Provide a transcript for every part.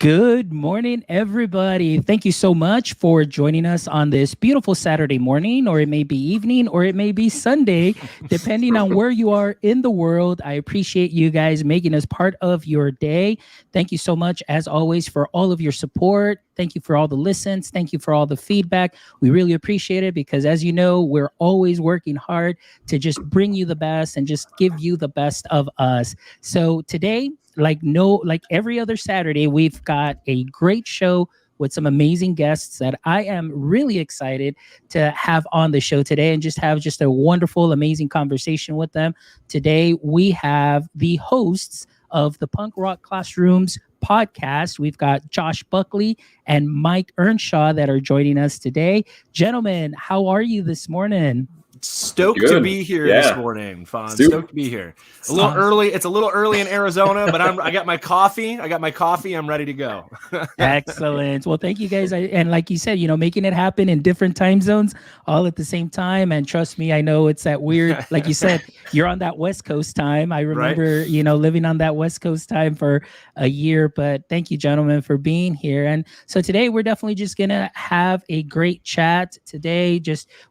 Good morning, everybody. Thank you so much for joining us on this beautiful Saturday morning, or it may be evening, or it may be Sunday, depending on where you are in the world. I appreciate you guys making us part of your day. Thank you so much, as always, for all of your support. Thank you for all the listens. Thank you for all the feedback. We really appreciate it because, as you know, we're always working hard to just bring you the best and just give you the best of us. So today, like every other Saturday, we've got a great show with some amazing guests that I am really excited to have on the show today and just have just a wonderful, amazing conversation with them. Today we have the hosts of the Punk Rock Classrooms podcast. We've got Josh Buckley and Mike Earnshaw that are joining us today. Gentlemen, how are you this morning? Stoked to be here this morning, Fawn. Stoked to be here. A little early. It's a little early in Arizona, but I got my coffee. I'm ready to go. Excellent. Well, thank you guys. And like you said, making it happen in different time zones all at the same time. And trust me, I know it's that weird, like you said, you're on that West Coast time. I remember, living on that West Coast time for a year, but thank you, gentlemen, for being here. And so today we're definitely just going to have a great chat today.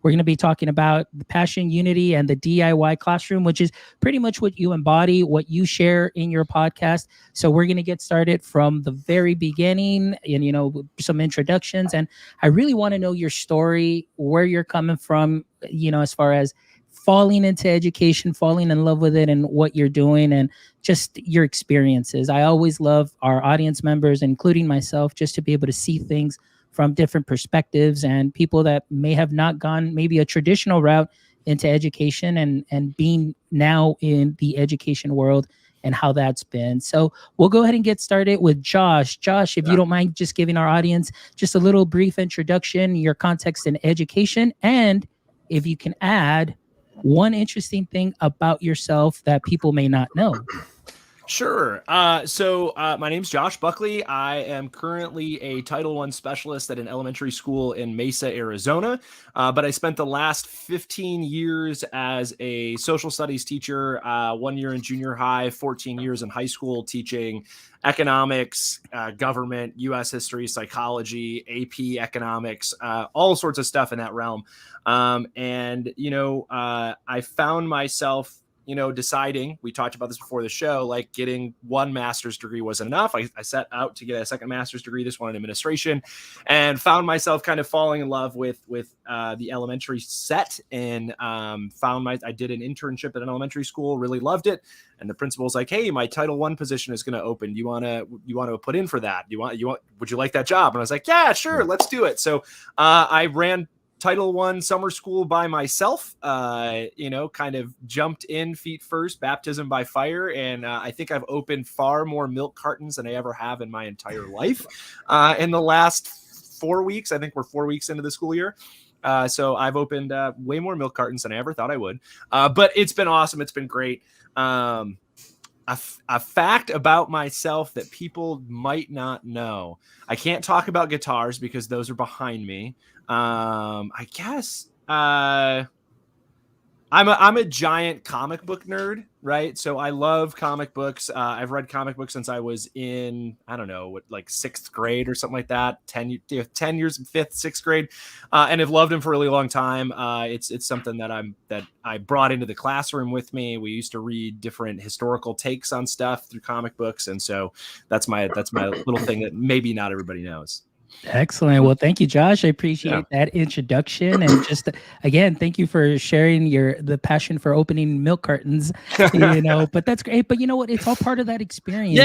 We're going to be talking about the passion, unity, and the DIY classroom, which is pretty much what you embody, what you share in your podcast. So we're going to get started from the very beginning and, some introductions. And I really want to know your story, where you're coming from, as far as falling into education, falling in love with it and what you're doing and just your experiences. I always love our audience members, including myself, just to be able to see things from different perspectives and people that may have not gone maybe a traditional route into education and being now in the education world and how that's been. So we'll go ahead and get started with Josh. Josh, if you don't mind just giving our audience just a little brief introduction, your context in education, and if you can add one interesting thing about yourself that people may not know. Sure. So my name's Josh Buckley. I am currently a Title I specialist at an elementary school in Mesa, Arizona. But I spent the last 15 years as a social studies teacher, 1 year in junior high, 14 years in high school, teaching economics, government, U.S. history, psychology, AP economics, all sorts of stuff in that realm. I found myself deciding, we talked about this before the show, like getting one master's degree wasn't enough. I set out to get a second master's degree, this one in administration, and found myself kind of falling in love with the elementary set and I did an internship at an elementary school, really loved it. And the principal's like, hey, my Title I position is going to open. You want to put in for that? Would you like that job? And I was like, yeah, sure. Let's do it. So I ran Title I summer school by myself, kind of jumped in feet first, baptism by fire. And I think I've opened far more milk cartons than I ever have in my entire life. In the last 4 weeks, I think we're 4 weeks into the school year. So I've opened way more milk cartons than I ever thought I would. But it's been awesome. It's been great. A fact about myself that people might not know. I can't talk about guitars because those are behind me. I guess I'm a giant comic book nerd, right? So I love comic books. I've read comic books since I was in, I don't know, like 6th grade or something like that. 10 years in 5th, 6th grade, and have loved them for a really long time. It's something that I brought into the classroom with me. We used to read different historical takes on stuff through comic books, and so that's my little thing that maybe not everybody knows. Excellent. Well, thank you, Josh. I appreciate that introduction. And just again, thank you for sharing the passion for opening milk cartons, but that's great. But you know what? It's all part of that experience.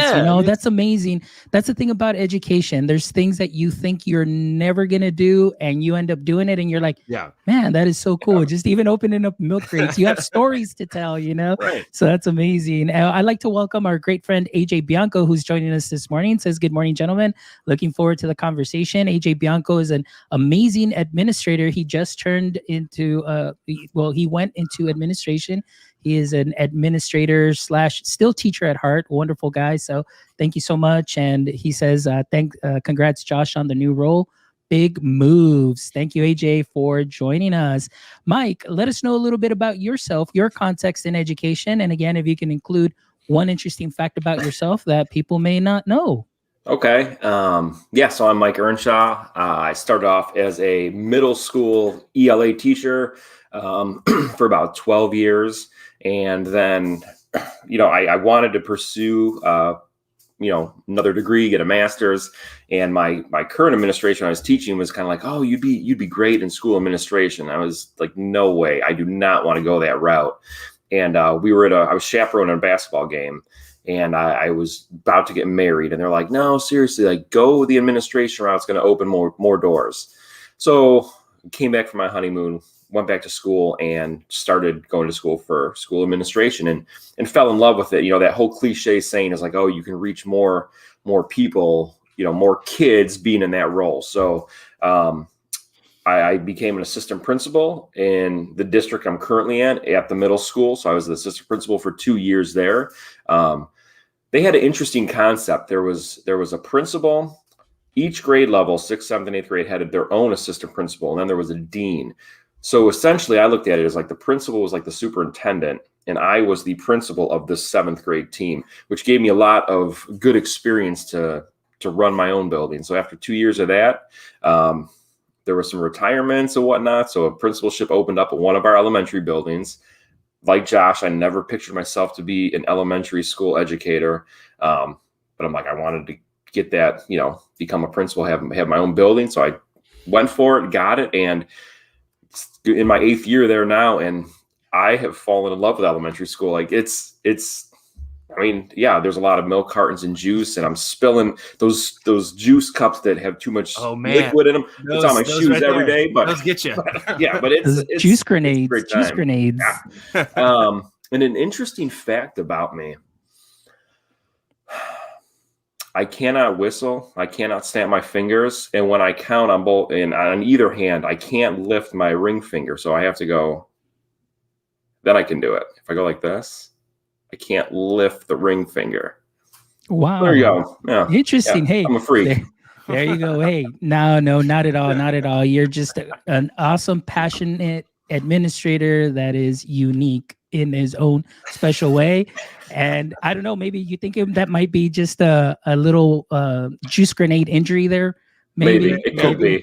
That's amazing. That's the thing about education. There's things that you think you're never going to do and you end up doing it. And you're like, man, that is so cool. Just even opening up milk crates, you have stories to tell, Right. So that's amazing. I'd like to welcome our great friend, AJ Bianco, who's joining us this morning. Says, good morning, gentlemen. Looking forward to the conversation. AJ Bianco is an amazing administrator. He just turned into, he went into administration. He is an administrator / still teacher at heart. Wonderful guy. So thank you so much. And he says, congrats, Josh, on the new role. Big moves. Thank you, AJ, for joining us. Mike, let us know a little bit about yourself, your context in education. And again, if you can include one interesting fact about yourself that people may not know. Okay. Yeah, so I'm Mike Earnshaw. I started off as a middle school ELA teacher for about 12 years. And then, I wanted to pursue, another degree, get a master's. And my current administration I was teaching was kind of like, oh, you'd be great in school administration. I was like, no way. I do not want to go that route. And I was chaperoning a basketball game. And I was about to get married, and they're like, no, seriously, like go the administration route. It's going to open more doors. So came back from my honeymoon, went back to school and started going to school for school administration and fell in love with it. That whole cliche saying is like, oh, you can reach more people, more kids being in that role. So I became an assistant principal in the district I'm currently in at the middle school. So I was the assistant principal for 2 years there. They had an interesting concept. There was a principal. Each grade level, 6th, 7th, and 8th grade, had their own assistant principal, and then there was a dean. So essentially, I looked at it as like the principal was like the superintendent, and I was the principal of the 7th grade team, which gave me a lot of good experience to run my own building. So after 2 years of that, there were some retirements and whatnot. So a principalship opened up at one of our elementary buildings. Like Josh, I never pictured myself to be an elementary school educator. But I'm like, I wanted to get that, become a principal, have my own building. So I went for it, got it. And in my 8th year there now, and I have fallen in love with elementary school. Like there's a lot of milk cartons and juice, and I'm spilling those juice cups that have too much liquid in them. It's on my shoes right every day, but those get you. But it's juice grenades. Juice grenades. Yeah. And an interesting fact about me: I cannot whistle. I cannot snap my fingers, and when I count on both and on either hand, I can't lift my ring finger. So I have to go. Then I can do it. If I go like this, I can't lift the ring finger. Wow. There you go. Yeah. Interesting. Yeah, hey, I'm a freak. There you go. Hey, no, not at all. Not at all. You're just an awesome, passionate administrator that is unique in his own special way. And I don't know, maybe you think that might be just a little juice grenade injury there. Maybe it could be.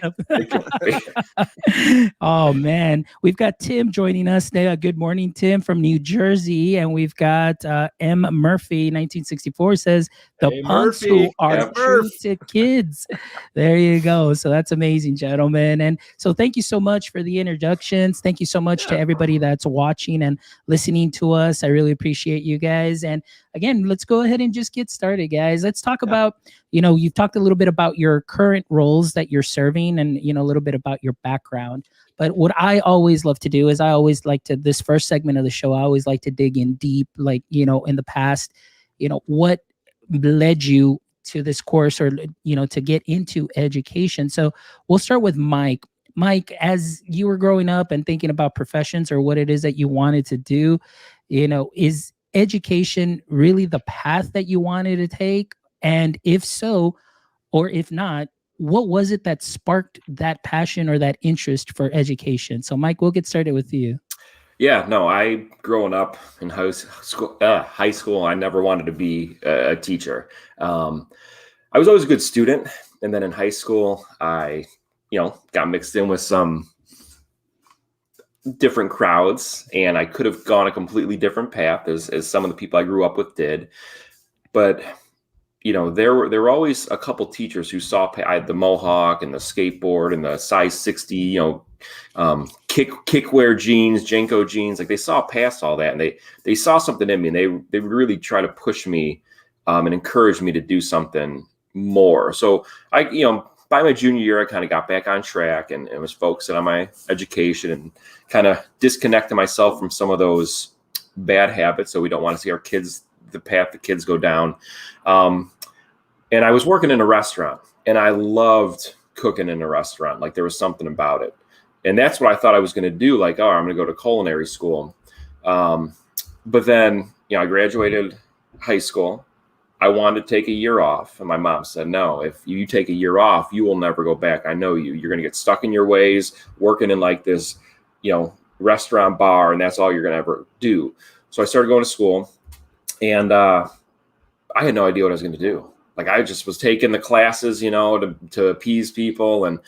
Oh man, we've got Tim joining us. Good morning, Tim from New Jersey, and we've got M. Murphy, 1964, says the punks who are true to kids. There you go. So that's amazing, gentlemen. And so thank you so much for the introductions. Thank you so much to everybody that's watching and listening to us. I really appreciate you guys. And again, let's go ahead and just get started, guys. Let's talk about, you've talked a little bit about your current roles that you're serving and, a little bit about your background. But what I always love to do is this first segment of the show, I always like to dig in deep, like, in the past, what led you to this course or, to get into education. So we'll start with Mike. Mike, as you were growing up and thinking about professions or what it is that you wanted to do, is education really the path that you wanted to take? And if so, or if not, what was it that sparked that passion or that interest for education? So Mike, we'll get started with you. Yeah, no, growing up in high school, I never wanted to be a teacher. I was always a good student. And then in high school, I, got mixed in with some different crowds, and I could have gone a completely different path as some of the people I grew up with did. But there were always a couple teachers who saw I had the mohawk and the skateboard and the size 60, kickwear jeans, Jenko jeans. Like they saw past all that, and they saw something in me, and they would really try to push me and encourage me to do something more. So I, by my junior year, I kind of got back on track and was focusing on my education and kind of disconnecting myself from some of those bad habits. So we don't want to see our kids, the path the kids go down. And I was working in a restaurant, and I loved cooking in a restaurant. Like there was something about it. And that's what I thought I was going to do. Like, oh, I'm going to go to culinary school. But then, I graduated high school. I wanted to take a year off. And my mom said, no, if you take a year off, you will never go back. I know you. You're going to get stuck in your ways, working in like this, restaurant bar, and that's all you're going to ever do. So I started going to school, and I had no idea what I was going to do. like I just was taking the classes, to appease people. And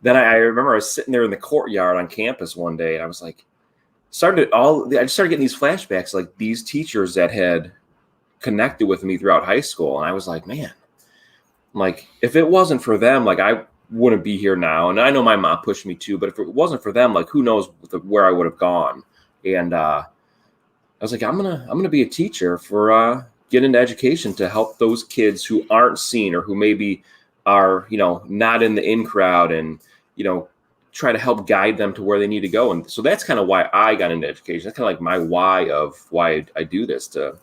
then I remember I was sitting there in the courtyard on campus one day, and I was like, I just started getting these flashbacks, like these teachers that had connected with me throughout high school. And I was like, man, like if it wasn't for them, like I wouldn't be here now. And I know my mom pushed me too, but if it wasn't for them, like who knows where I would have gone. And I was like, I'm gonna be a teacher for get into education to help those kids who aren't seen, or who maybe are, not in the in crowd, and, try to help guide them to where they need to go. And so that's kind of why I got into education. That's kind of like my why of why I do this, to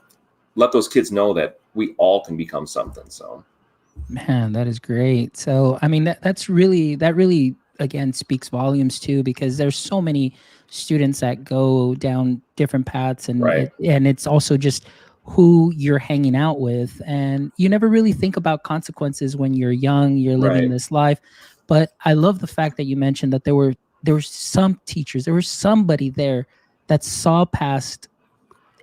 let those kids know that we all can become something. So, man, that is great. So, I mean, that really, again, speaks volumes too, because there's so many students that go down different paths, and right. and it's also just who you're hanging out with, and you never really think about consequences when you're young, you're living Right. this life. But I love the fact that you mentioned that there were some teachers, there was somebody there that saw past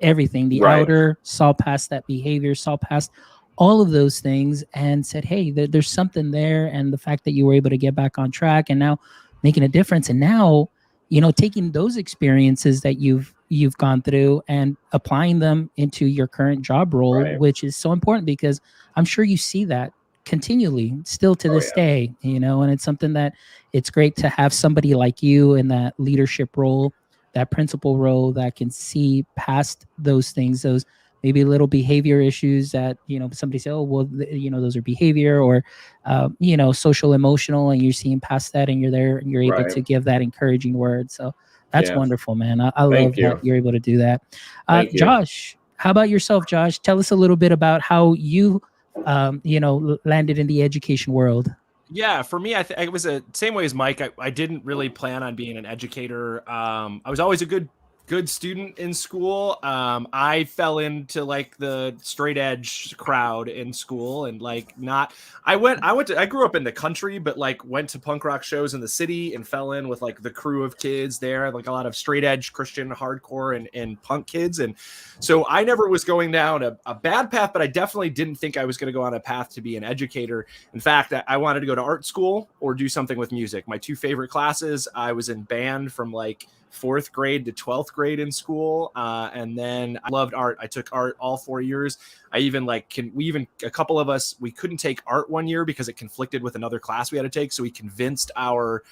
everything, the Right. outer, saw past that behavior, saw past all of those things, and said, hey, there's something there. And the fact that you were able to get back on track and now making a difference, and now, taking those experiences that you've gone through and applying them into your current job role, Right. which is so important, because I'm sure you see that continually still to Oh, this yeah. day, and it's something that it's great to have somebody like you in that leadership role, that principal role, that can see past those things, those maybe little behavior issues that, somebody say, oh, well, those are behavior, or, social emotional, and you're seeing past that, and you're there, and you're able Right. to give that encouraging word. So that's Yeah. wonderful, man. I love Thank you. that you're able to do that. Thank you. Josh, how about yourself, Josh? Tell us a little bit about how you, landed in the education world. Yeah, for me, it was the same way as Mike. I didn't really plan on being an educator. I was always a good student in school. I fell into like the straight edge crowd in school, and like not. I grew up in the country, but like went to punk rock shows in the city and fell in with like the crew of kids there, like a lot of straight edge Christian hardcore and punk kids. And so I never was going down a bad path, but I definitely didn't think I was going to go on a path to be an educator. In fact, I wanted to go to art school or do something with music. My two favorite classes, I was in band from like 4th grade to 12th grade in school. And then I loved art. I took art all 4 years. I even a couple of us, we couldn't take art one year because it conflicted with another class we had to take. So we convinced our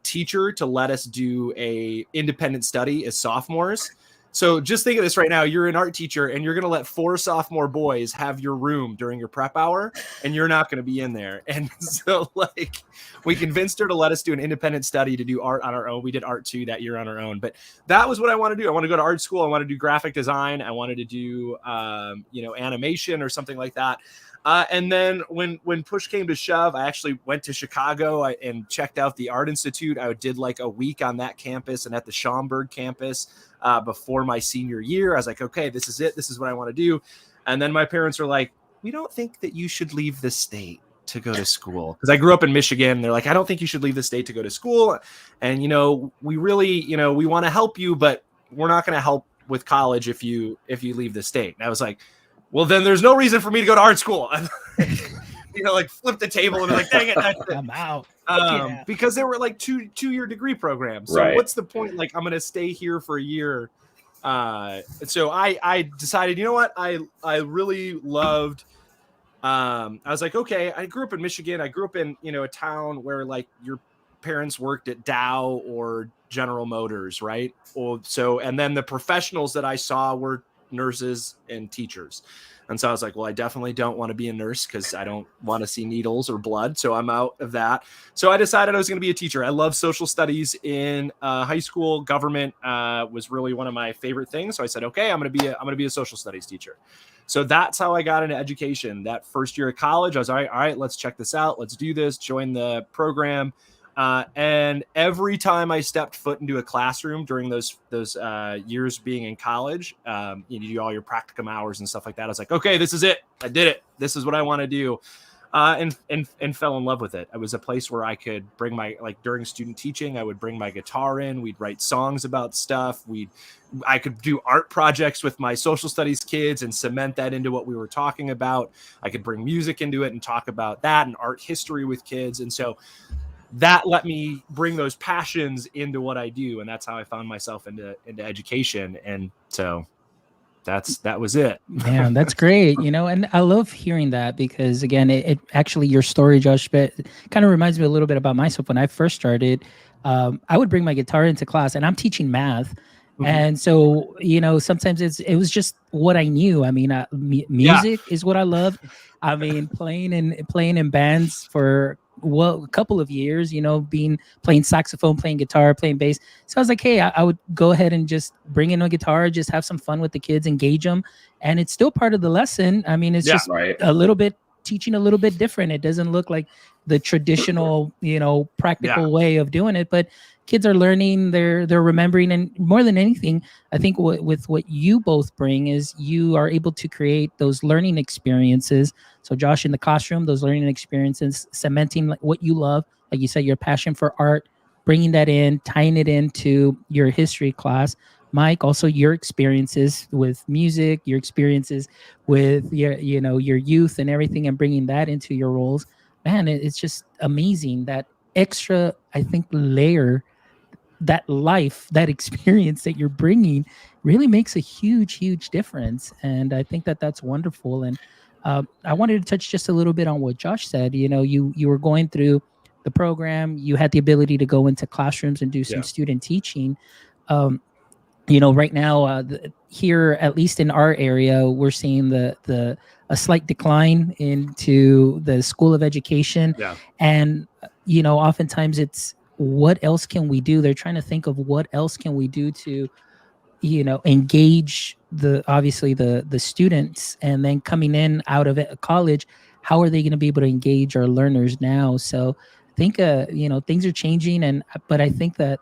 teacher to let us do a independent study as sophomores. So just think of this right now. You're an art teacher and you're going to let 4 sophomore boys have your room during your prep hour, and you're not going to be in there. And so like we convinced her to let us do an independent study to do art on our own. We did art 2 that year on our own, but that was what I want to do. I want to go to art school. I want to do graphic design. I wanted to do, animation or something like that. And then when push came to shove, I actually went to Chicago and checked out the Art Institute. I did like a week on that campus and at the Schaumburg campus before my senior year. I was like, okay, this is it. This is what I want to do. And then my parents were like, we don't think that you should leave the state to go to school. Because I grew up in Michigan. They're like, I don't think you should leave the state to go to school. And, we really, we want to help you, but we're not going to help with college if you leave the state. And I was like, well, then there's no reason for me to go to art school. Like flip the table and be like, dang it, I'm out. Because there were like two-year degree programs. So Right. what's the point? Like, I'm going to stay here for a year. So I decided, you know what? I really loved, I was like, okay, I grew up in Michigan. I grew up in, a town where like your parents worked at Dow or General Motors, right? And then the professionals that I saw were nurses and teachers. And so I was like, well, I definitely don't want to be a nurse because I don't want to see needles or blood. So I'm out of that. So I decided I was going to be a teacher. I love social studies in high school. Government was really one of my favorite things. So I said, okay, I'm going to be a social studies teacher. So that's how I got into education. That first year of college, I was all right, let's check this out. Let's do this. Join the program. And every time I stepped foot into a classroom during those years being in college, you do all your practicum hours and stuff like that. I was like, okay, this is it. I did it. This is what I want to do. And fell in love with it. It was a place where I could bring my, like during student teaching, I would bring my guitar in. We'd write songs about stuff. I could do art projects with my social studies kids and cement that into what we were talking about. I could bring music into it and talk about that and art history with kids. And so that let me bring those passions into what I do. And that's how I found myself into education. And so that was it. Man, that's great. And I love hearing that because again, it actually, your story, Josh, but kind of reminds me a little bit about myself. When I first started, I would bring my guitar into class and I'm teaching math. And so, sometimes it was just what I knew. I mean, music is what I loved. I mean, playing in bands for a couple of years, playing saxophone, playing guitar, playing bass. So I was like, hey, I would go ahead and just bring in a guitar, just have some fun with the kids, engage them. And it's still part of the lesson. I mean, it's just a little bit teaching a little bit different. It doesn't look like the traditional, practical way of doing it, but kids are learning, they're remembering. And more than anything, I think with what you both bring is you are able to create those learning experiences. So Josh, in the classroom, those learning experiences, cementing what you love, like you said, your passion for art, bringing that in, tying it into your history class. Mike, also your experiences with music, your experiences with your youth and everything, and bringing that into your roles. Man, it's just amazing, that extra, I think, layer, that life, that experience that you're bringing really makes a huge difference. And I think that's wonderful. And I wanted to touch just a little bit on what Josh said. You were going through the program, you had the ability to go into classrooms and do some student teaching. Right now, here, at least in our area, we're seeing a slight decline into the School of Education. And, oftentimes it's, what else can we do? They're trying to think of what else can we do to, engage obviously the students, and then coming in out of college, how are they going to be able to engage our learners now? So I think, things are changing. But I think that,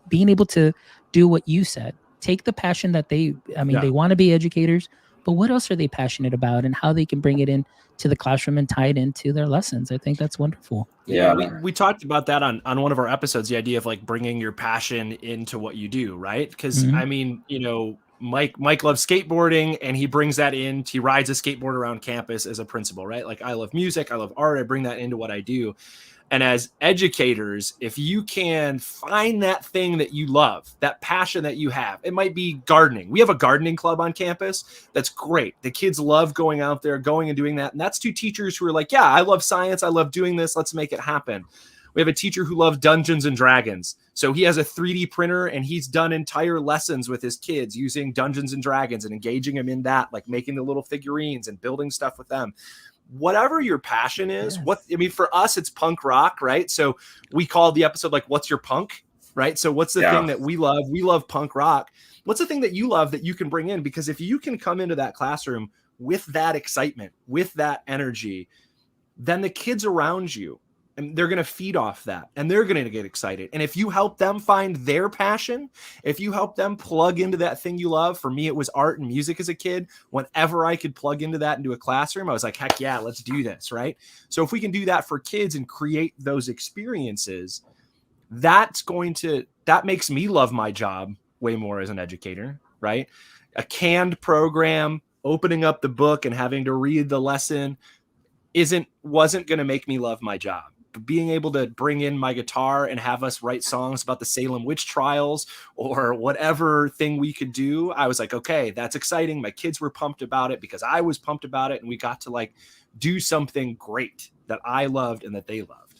being able to do what you said, take the passion that they want to be educators, but what else are they passionate about, and how they can bring it in to the classroom and tie it into their lessons. I think that's wonderful. Yeah, we talked about that on one of our episodes, the idea of like bringing your passion into what you do, right? Because I mean, Mike loves skateboarding, and he brings that in. He rides a skateboard around campus as a principal, right? Like, I love music, I love art, I bring that into what I do. And as educators, if you can find that thing that you love, that passion that you have, it might be gardening. We have a gardening club on campus. That's great. The kids love going out there, going and doing that. And that's two teachers who are like, yeah, I love science, I love doing this, let's make it happen. We have a teacher who loves Dungeons and Dragons. So he has a 3D printer, and he's done entire lessons with his kids using Dungeons and Dragons and engaging them in that, like making the little figurines and building stuff with them. Whatever your passion is, for us, it's punk rock, right? So we called the episode like, what's your punk, right? So what's the thing that we love? We love punk rock. What's the thing that you love that you can bring in? Because if you can come into that classroom with that excitement, with that energy, then the kids around you, and they're going to feed off that, and they're going to get excited. And if you help them find their passion, if you help them plug into that thing you love, for me, it was art and music as a kid. Whenever I could plug into that into a classroom, I was like, heck yeah, let's do this. Right. So if we can do that for kids and create those experiences, that makes me love my job way more as an educator. Right. A canned program, opening up the book and having to read the lesson wasn't going to make me love my job. Being able to bring in my guitar and have us write songs about the Salem witch trials or whatever thing we could do, I was like, okay, that's exciting. My kids were pumped about it because I was pumped about it. And we got to like do something great that I loved and that they loved.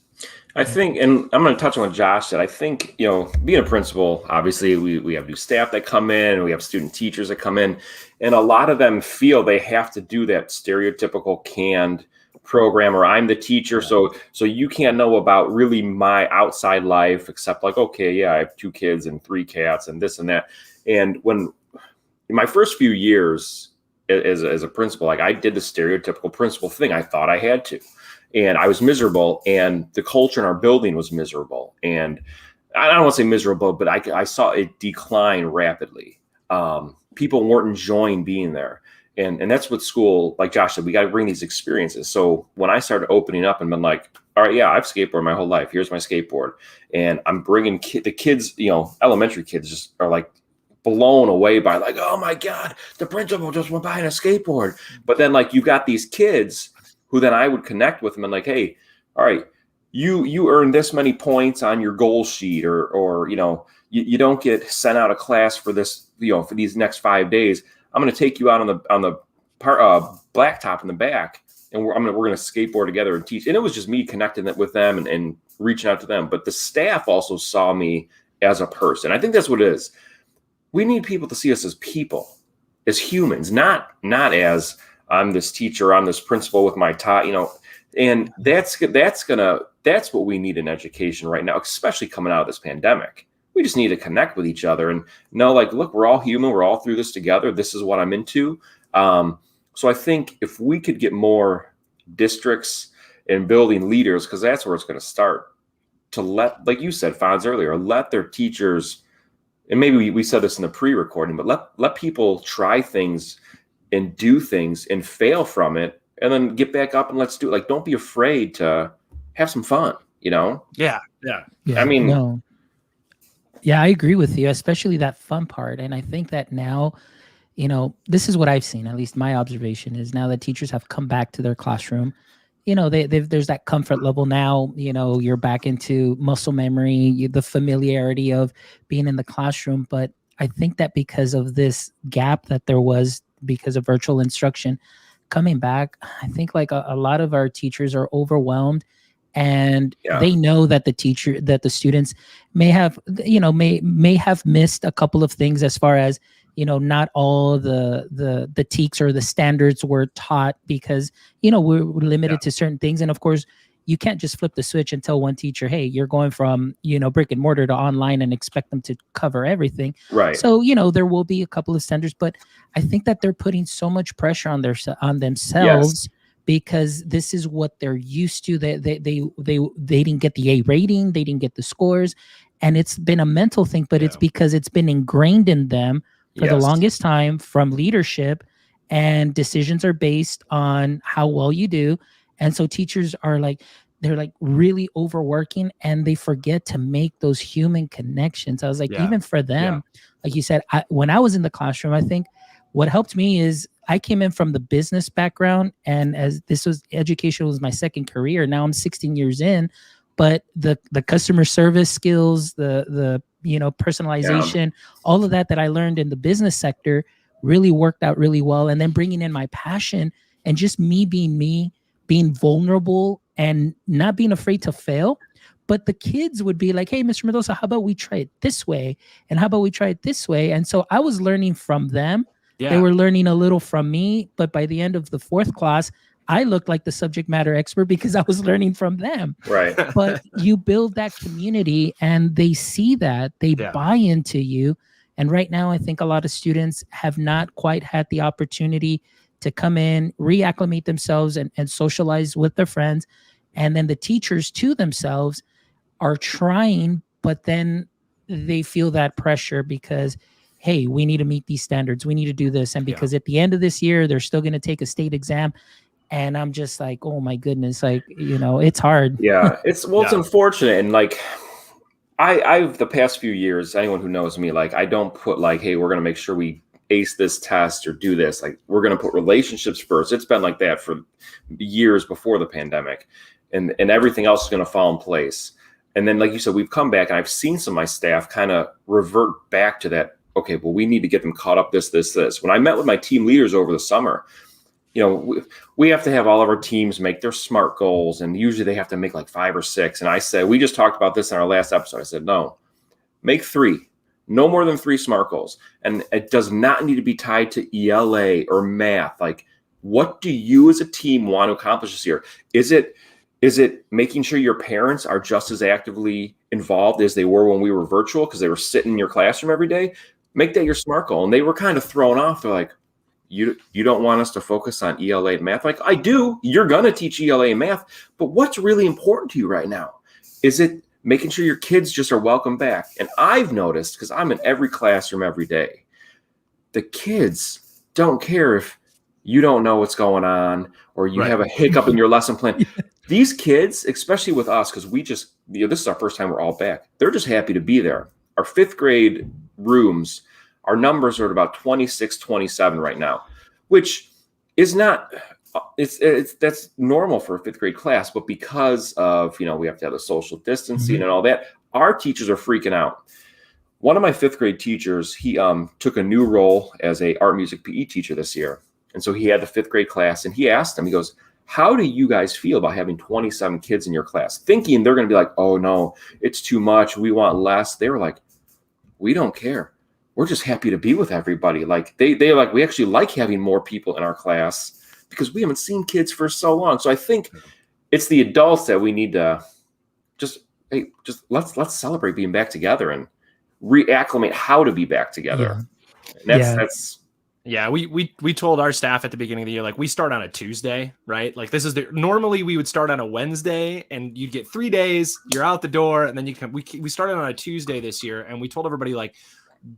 I think, and I'm going to touch on what Josh said. I think, being a principal, obviously we have new staff that come in, and we have student teachers that come in, and a lot of them feel they have to do that stereotypical canned program, or I'm the teacher, so you can't know about really my outside life except like, okay, yeah, I have 2 kids and 3 cats and this and that. And when in my first few years as a principal, like, I did the stereotypical principal thing. I thought I had to, and I was miserable, and the culture in our building was miserable. And I don't want to say miserable, but I saw it decline rapidly. People weren't enjoying being there. And that's what school, like Josh said, we got to bring these experiences. So when I started opening up and been like, all right, yeah, I've skateboarded my whole life. Here's my skateboard. And I'm bringing the kids, elementary kids just are like blown away by like, oh my God, the principal just went by in a skateboard. But then like you got these kids who then I would connect with them and like, hey, all right, you earned this many points on your goal sheet, or you don't get sent out of class for this, for these next 5 days. I'm going to take you out on the blacktop in the back, and we're going to skateboard together and teach. And it was just me connecting with them and reaching out to them. But the staff also saw me as a person. I think that's what it is. We need people to see us as people, as humans, not as I'm this teacher, I'm this principal with my tie, and that's what we need in education right now, especially coming out of this pandemic. We just need to connect with each other and know, like, look, we're all human. We're all through this together. This is what I'm into. So I think if we could get more districts and building leaders, because that's where it's going to start, to let, like you said, Fonz, earlier, let their teachers, and maybe we said this in the pre-recording, but let people try things and do things and fail from it and then get back up and let's do it. Like, don't be afraid to have some fun, Yeah. I mean, no. Yeah, I agree with you, especially that fun part. And I think that now, this is what I've seen, at least my observation is now that teachers have come back to their classroom, there's that comfort level now, you're back into muscle memory, the familiarity of being in the classroom. But I think that because of this gap that there was because of virtual instruction coming back, I think like a lot of our teachers are overwhelmed. And they know that the students may have, may have missed a couple of things as far as, not all the TEKS or the standards were taught because, we're limited to certain things. And of course, you can't just flip the switch and tell one teacher, hey, you're going from, brick and mortar to online and expect them to cover everything. Right. So, there will be a couple of standards, but I think that they're putting so much pressure on themselves. Yes. Because this is what they're used to. They didn't get the A rating, they didn't get the scores, and it's been a mental thing. But it's because it's been ingrained in them for the longest time from leadership, and decisions are based on how well you do. And so teachers are like, they're like really overworking, and they forget to make those human connections. I was like, even for them, like you said, when I was in the classroom, I think what helped me is I came in from the business background, and as education was my second career. Now I'm 16 years in, but the customer service skills, the personalization, all of that I learned in the business sector really worked out really well. And then bringing in my passion and just me, being vulnerable and not being afraid to fail. But the kids would be like, hey, Mr. Mendoza, how about we try it this way? And how about we try it this way? And so I was learning from them. Yeah. They were learning a little from me, but by the end of the fourth class, I looked like the subject matter expert because I was learning from them. Right. But you build that community and they see that, they buy into you. And right now, I think a lot of students have not quite had the opportunity to come in, reacclimate themselves and socialize with their friends. And then the teachers to themselves are trying, but then they feel that pressure because, hey, we need to meet these standards. We need to do this. And because at the end of this year, they're still going to take a state exam. And I'm just like, oh my goodness, like, it's hard. Yeah, it's unfortunate. And like, I've the past few years, anyone who knows me, like, I don't put like, hey, we're going to make sure we ace this test or do this. Like, we're going to put relationships first. It's been like that for years before the pandemic, and everything else is going to fall in place. And then, like you said, we've come back and I've seen some of my staff kind of revert back to that. Okay, well, we need to get them caught up this. When I met with my team leaders over the summer, we have to have all of our teams make their SMART goals. And usually they have to make like 5 or 6. And I said, we just talked about this in our last episode. I said, no, make 3, no more than 3 SMART goals. And it does not need to be tied to ELA or math. Like, what do you as a team want to accomplish this year? Is it making sure your parents are just as actively involved as they were when we were virtual because they were sitting in your classroom every day? Make that your SMART goal. And they were kind of thrown off. They're like, you don't want us to focus on ELA and math? Like, I do. You're going to teach ELA and math. But what's really important to you right now? Is it making sure your kids just are welcome back? And I've noticed, because I'm in every classroom every day, the kids don't care if you don't know what's going on, or you have a hiccup in your lesson plan. These kids, especially with us, because we just, this is our first time we're all back. They're just happy to be there. Our 5th grade rooms, our numbers are at about 26, 27 right now, which is not, that's normal for a 5th grade class. But because of, we have to have the social distancing and all that, our teachers are freaking out. One of my 5th grade teachers, he took a new role as a art, music, PE teacher this year. And so he had the 5th grade class, and he asked them, he goes, how do you guys feel about having 27 kids in your class? Thinking they're going to be like, oh no, it's too much. We want less. They were like, we don't care. We're just happy to be with everybody. Like they like, we actually like having more people in our class because we haven't seen kids for so long. So I think it's the adults that we need to just let's celebrate being back together and reacclimate how to be back together. And that's we told our staff at the beginning of the year, like, we start on a Tuesday, right? Like, this is normally we would start on a Wednesday and you'd get 3 days, you're out the door, and then you come. We started on a Tuesday this year, and we told everybody, like,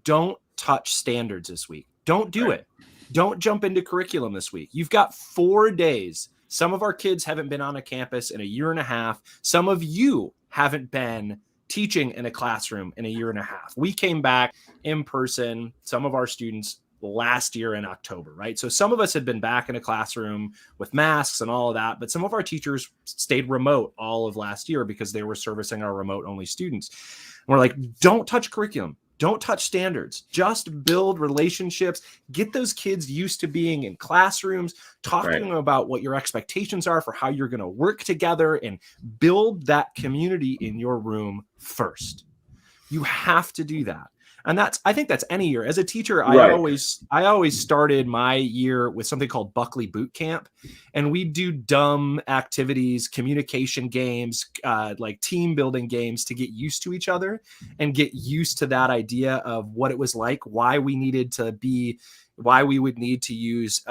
don't touch standards this week. Don't do it. Don't jump into curriculum this week. You've got 4 days. Some of our kids haven't been on a campus in a year and a half. Some of you haven't been teaching in a classroom in a year and a half. We came back in person, some of our students, last year in October, right? So some of us had been back in a classroom with masks and all of that, but some of our teachers stayed remote all of last year because they were servicing our remote only students. And we're like, don't touch curriculum. Don't touch standards. Just build relationships. Get those kids used to being in classrooms. Talk to them about what your expectations are for how you're going to work together, and build that community in your room first. You have to do that. And I think that's any year. As a teacher, I always started my year with something called Buckley Boot Camp. And we do dumb activities, communication games, like team building games, to get used to each other and get used to that idea of what it was like, why we would need to use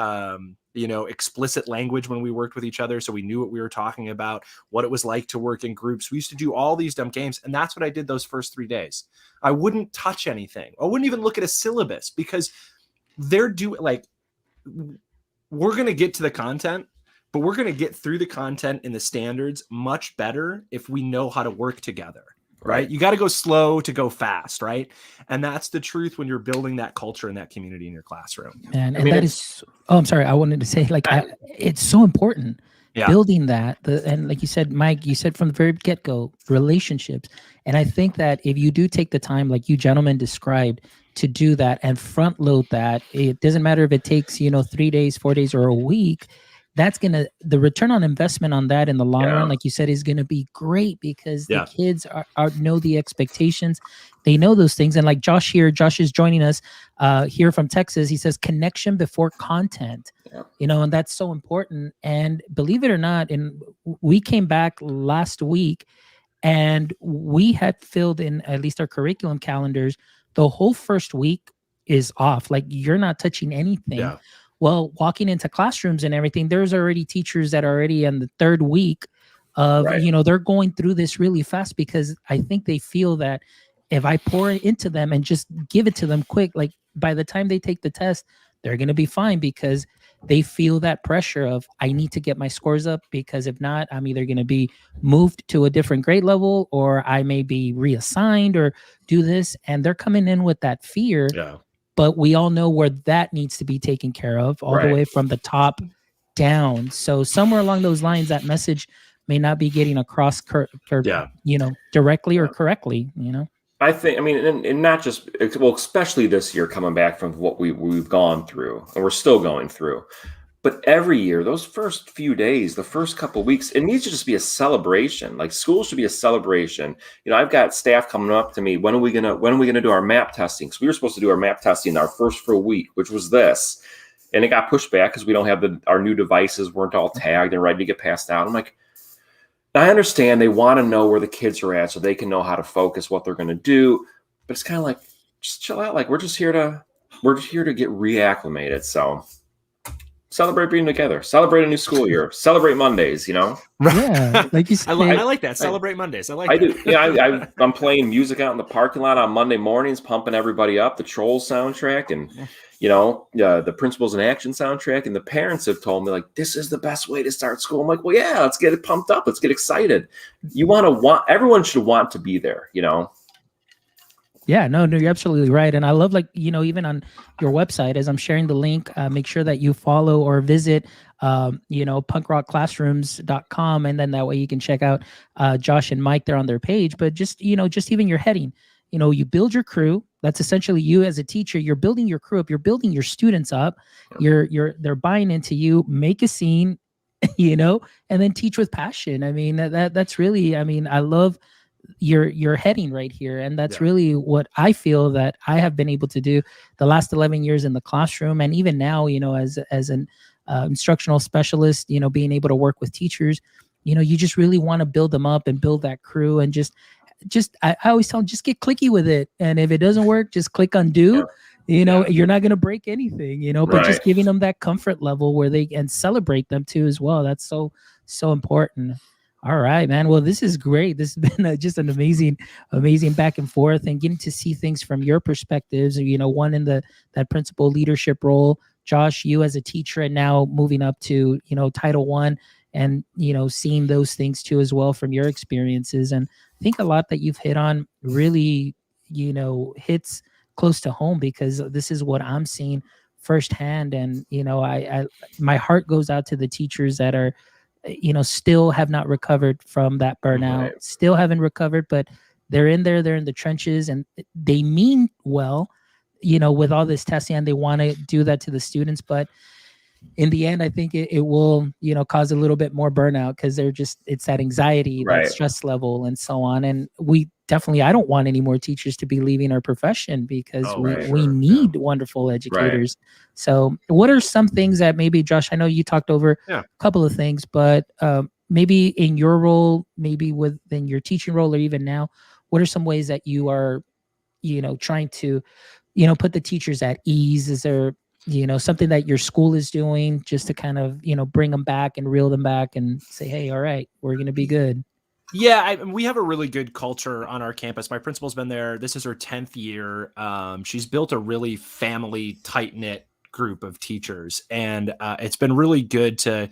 explicit language when we worked with each other, so we knew what we were talking about, what it was like to work in groups. We used to do all these dumb games, and that's what I did those first 3 days. I wouldn't touch anything. I wouldn't even look at a syllabus, because we're going to get to the content, but we're going to get through the content and the standards much better if we know how to work together. Right? You got to go slow to go fast, right? And that's the truth when you're building that culture and that community in your classroom. And that is, I'm sorry, I wanted to say, like, it's so important building that. And like you said, Mike, you said from the very get-go, relationships. And I think that if you do take the time, like you gentlemen described, to do that and front load that, it doesn't matter if it takes, 3 days, 4 days, or a week. That's the return on investment on that in the long run, like you said, is going to be great, because the kids are know the expectations. They know those things. And like Josh is joining us here from Texas. He says connection before content, and that's so important. And believe it or not, we came back last week and we had filled in at least our curriculum calendars. The whole first week is off. Like, you're not touching anything. Yeah. Well, walking into classrooms and everything, there's already teachers that are already in the 3rd week of, they're going through this really fast, because I think they feel that if I pour it into them and just give it to them quick, like by the time they take the test, they're going to be fine, because they feel that pressure of, I need to get my scores up, because if not, I'm either going to be moved to a different grade level, or I may be reassigned or do this. And they're coming in with that fear. Yeah. But we all know where that needs to be taken care of, all the way from the top down. So somewhere along those lines, that message may not be getting across, directly or correctly. I think, and not just, well, especially this year, coming back from what we've gone through, and we're still going through. But every year, those first few days, the first couple of weeks, it needs to just be a celebration. Like, school should be a celebration. I've got staff coming up to me. When are we gonna do our map testing? Because we were supposed to do our map testing our first full week, which was this, and it got pushed back because we don't have our new devices weren't all tagged and ready to get passed out. I'm like, I understand they want to know where the kids are at so they can know how to focus, what they're going to do, but it's kind of like, just chill out. Like, we're just here to get reacclimated. So. Celebrate being together. Celebrate a new school year. Celebrate Mondays, Yeah, like you said. I like that. Celebrate Mondays. I do. Yeah, I'm playing music out in the parking lot on Monday mornings, pumping everybody up, the Trolls soundtrack. And, the Principals in Action soundtrack, and the parents have told me, like, this is the best way to start school. I'm like, well, yeah, let's get it pumped up. Let's get excited. Everyone should want to be there, Yeah, no, you're absolutely right. And I love, like, even on your website, as I'm sharing the link, make sure that you follow or visit, punkrockclassrooms.com. And then that way you can check out Josh and Mike there on their page. But just even your heading, you build your crew. That's essentially you as a teacher. You're building your crew up. You're building your students up. They're buying into you. Make a scene, and then teach with passion. I mean, that's really, I love your heading right here, and that's really what I feel that I have been able to do the last 11 years in the classroom, and even now, as an instructional specialist, being able to work with teachers. You just really want to build them up and build that crew, and just I always tell them, just get clicky with it, and if it doesn't work, just click undo. You're not going to break anything, but just giving them that comfort level where they and celebrate them too as well. That's so important. All right, man. Well, this is great. This has been just an amazing back and forth, and getting to see things from your perspectives. One in that principal leadership role, Josh, you as a teacher, and now moving up to Title I, and seeing those things too as well from your experiences. And I think a lot that you've hit on really hits close to home, because this is what I'm seeing firsthand. And I my heart goes out to the teachers that are still have not recovered from that burnout, still haven't recovered, but they're in the trenches, and they mean well, with all this testing, and they want to do that to the students. But in the end, I think it will, cause a little bit more burnout, because it's that anxiety, that stress level, and so on. And I don't want any more teachers to be leaving our profession, because we need wonderful educators. So what are some things that maybe, Josh, I know you talked over a couple of things, but maybe in your role, maybe within your teaching role, or even now, what are some ways that you are, trying to, put the teachers at ease? Is there, something that your school is doing just to kind of, bring them back and reel them back and say, hey, all right, we're going to be good? Yeah, we have a really good culture on our campus. My principal's been there. This is her 10th year. She's built a really family, tight-knit group of teachers. And it's been really good to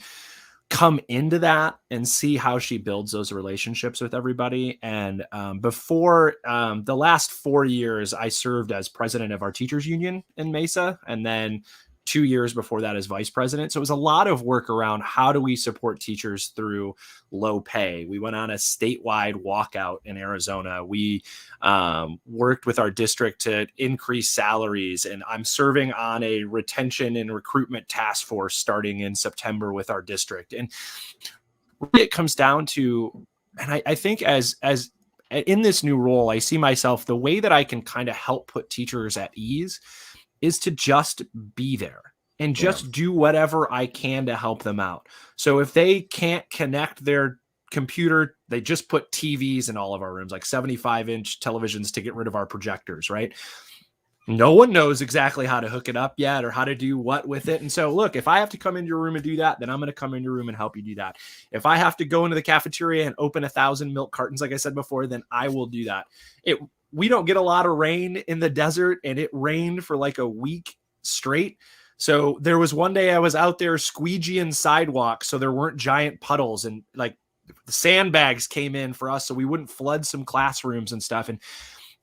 come into that and see how she builds those relationships with everybody. And before the last 4 years, I served as president of our teachers union in Mesa, and then 2 years before that as vice president. So it was a lot of work around how do we support teachers through low pay. We went on a statewide walkout in Arizona. We worked with our district to increase salaries, and I'm serving on a retention and recruitment task force starting in September with our district. And it comes down to, and I think as in this new role, I see myself, the way that I can kind of help put teachers at ease is to just be there and just do whatever I can to help them out. So if they can't connect their computer, they just put TVs in all of our rooms, like 75-inch televisions, to get rid of our projectors, right? No one knows exactly how to hook it up yet or how to do what with it. And so, look, if I have to come into your room and do that, then I'm going to come in your room and help you do that. If I have to go into the cafeteria and open 1,000 milk cartons, like I said before, then I will do that. We don't get a lot of rain in the desert, and it rained for like a week straight. So there was one day I was out there squeegeeing sidewalks so there weren't giant puddles, and like the sandbags came in for us so we wouldn't flood some classrooms and stuff. And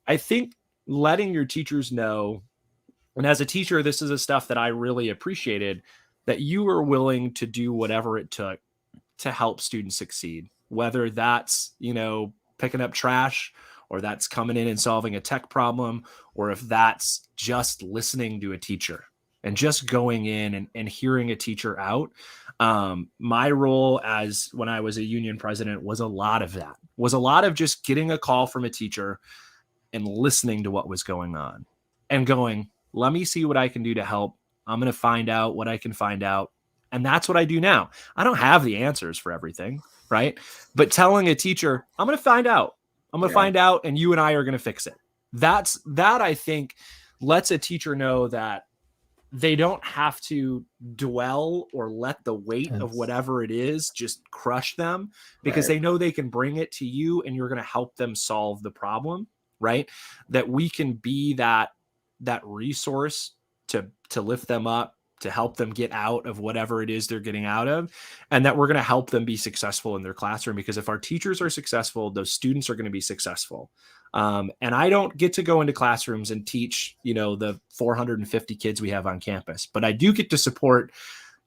I think letting your teachers know, and as a teacher, this is the stuff that I really appreciated, that you were willing to do whatever it took to help students succeed, whether that's, picking up trash, or that's coming in and solving a tech problem, or if that's just listening to a teacher and just going in and hearing a teacher out. My role as when I was a union president was a lot of that, was a lot of just getting a call from a teacher and listening to what was going on and going, let me see what I can do to help. I'm going to find out what I can find out. And that's what I do now. I don't have the answers for everything, right? But telling a teacher, I'm going to find out. I'm going to find out, and you and I are going to fix it. That I think lets a teacher know that they don't have to dwell or let the weight of whatever it is just crush them, because they know they can bring it to you and you're going to help them solve the problem, right? That we can be that resource to lift them up, to help them get out of whatever it is they're getting out of, and that we're going to help them be successful in their classroom. Because if our teachers are successful, those students are going to be successful. And I don't get to go into classrooms and teach, the 450 kids we have on campus, but I do get to support,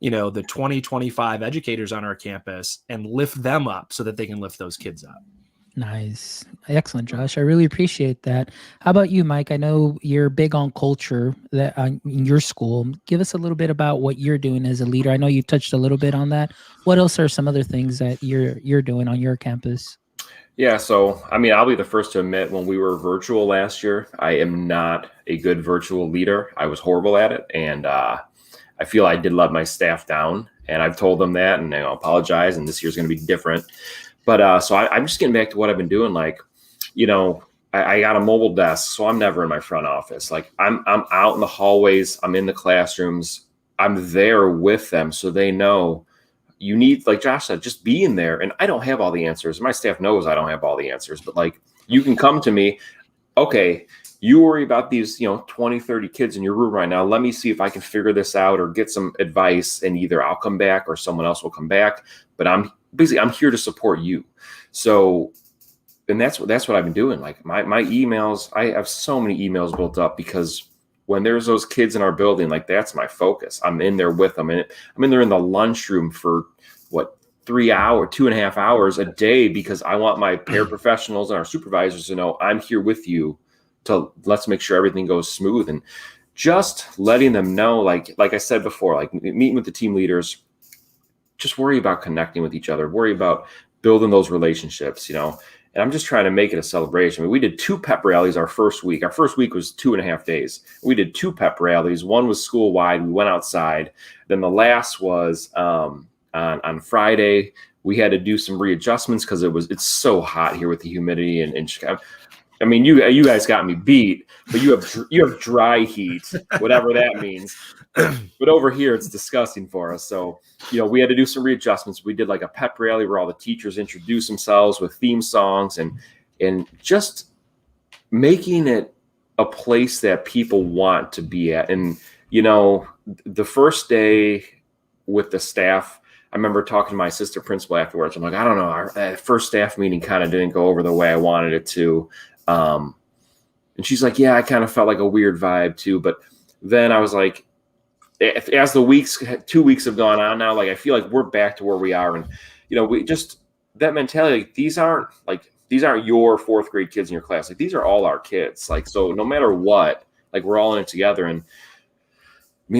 the 20, 25 educators on our campus and lift them up so that they can lift those kids up. Nice. Excellent, Josh. I really appreciate that. How about you, Mike? I know you're big on culture that in your school. Give us a little bit about what you're doing as a leader. I know you touched a little bit on that. What else are some other things that you're doing on your campus? Yeah, so I'll be the first to admit, when we were virtual last year, I am not a good virtual leader. I was horrible at it, and I feel I did let my staff down, and I've told them that, and I apologize, and this year's going to be different. But so I'm just getting back to what I've been doing. Like, I got a mobile desk, so I'm never in my front office. Like, I'm out in the hallways, I'm in the classrooms, I'm there with them, so they know you need, like Josh said, just being there. And I don't have all the answers. My staff knows I don't have all the answers, but like, you can come to me. Okay, you worry about these, 20, 30 kids in your room right now. Let me see if I can figure this out or get some advice, and either I'll come back or someone else will come back. But I'm here to support you. So, and that's what I've been doing. Like my emails, I have so many emails built up, because when there's those kids in our building, like, that's my focus. I'm in there with them, and I'm in there in the lunchroom for 2.5 hours a day, because I want my paraprofessionals and our supervisors to know I'm here with you. Let's make sure everything goes smooth, and just letting them know, like I said before, like meeting with the team leaders, just worry about connecting with each other, worry about building those relationships, and I'm just trying to make it a celebration. We did 2 pep rallies our first week. Our first week was 2.5 days. We did 2 pep rallies. One was school wide. We went outside. Then the last was on Friday. We had to do some readjustments because it's so hot here with the humidity in Chicago. You guys got me beat, but you have dry heat, whatever that means. But over here, it's disgusting for us. So, we had to do some readjustments. We did like a pep rally where all the teachers introduced themselves with theme songs, and just making it a place that people want to be at. And, the first day with the staff, I remember talking to my assistant principal afterwards. I'm like, I don't know, our first staff meeting kind of didn't go over the way I wanted it to. And she's like, yeah, I kind of felt like a weird vibe too. But then I was like, as the 2 weeks have gone on now, like, I feel like we're back to where we are. And, we just, that mentality, these aren't your 4th grade kids in your class. Like, these are all our kids. Like, so no matter what, like, we're all in it together. And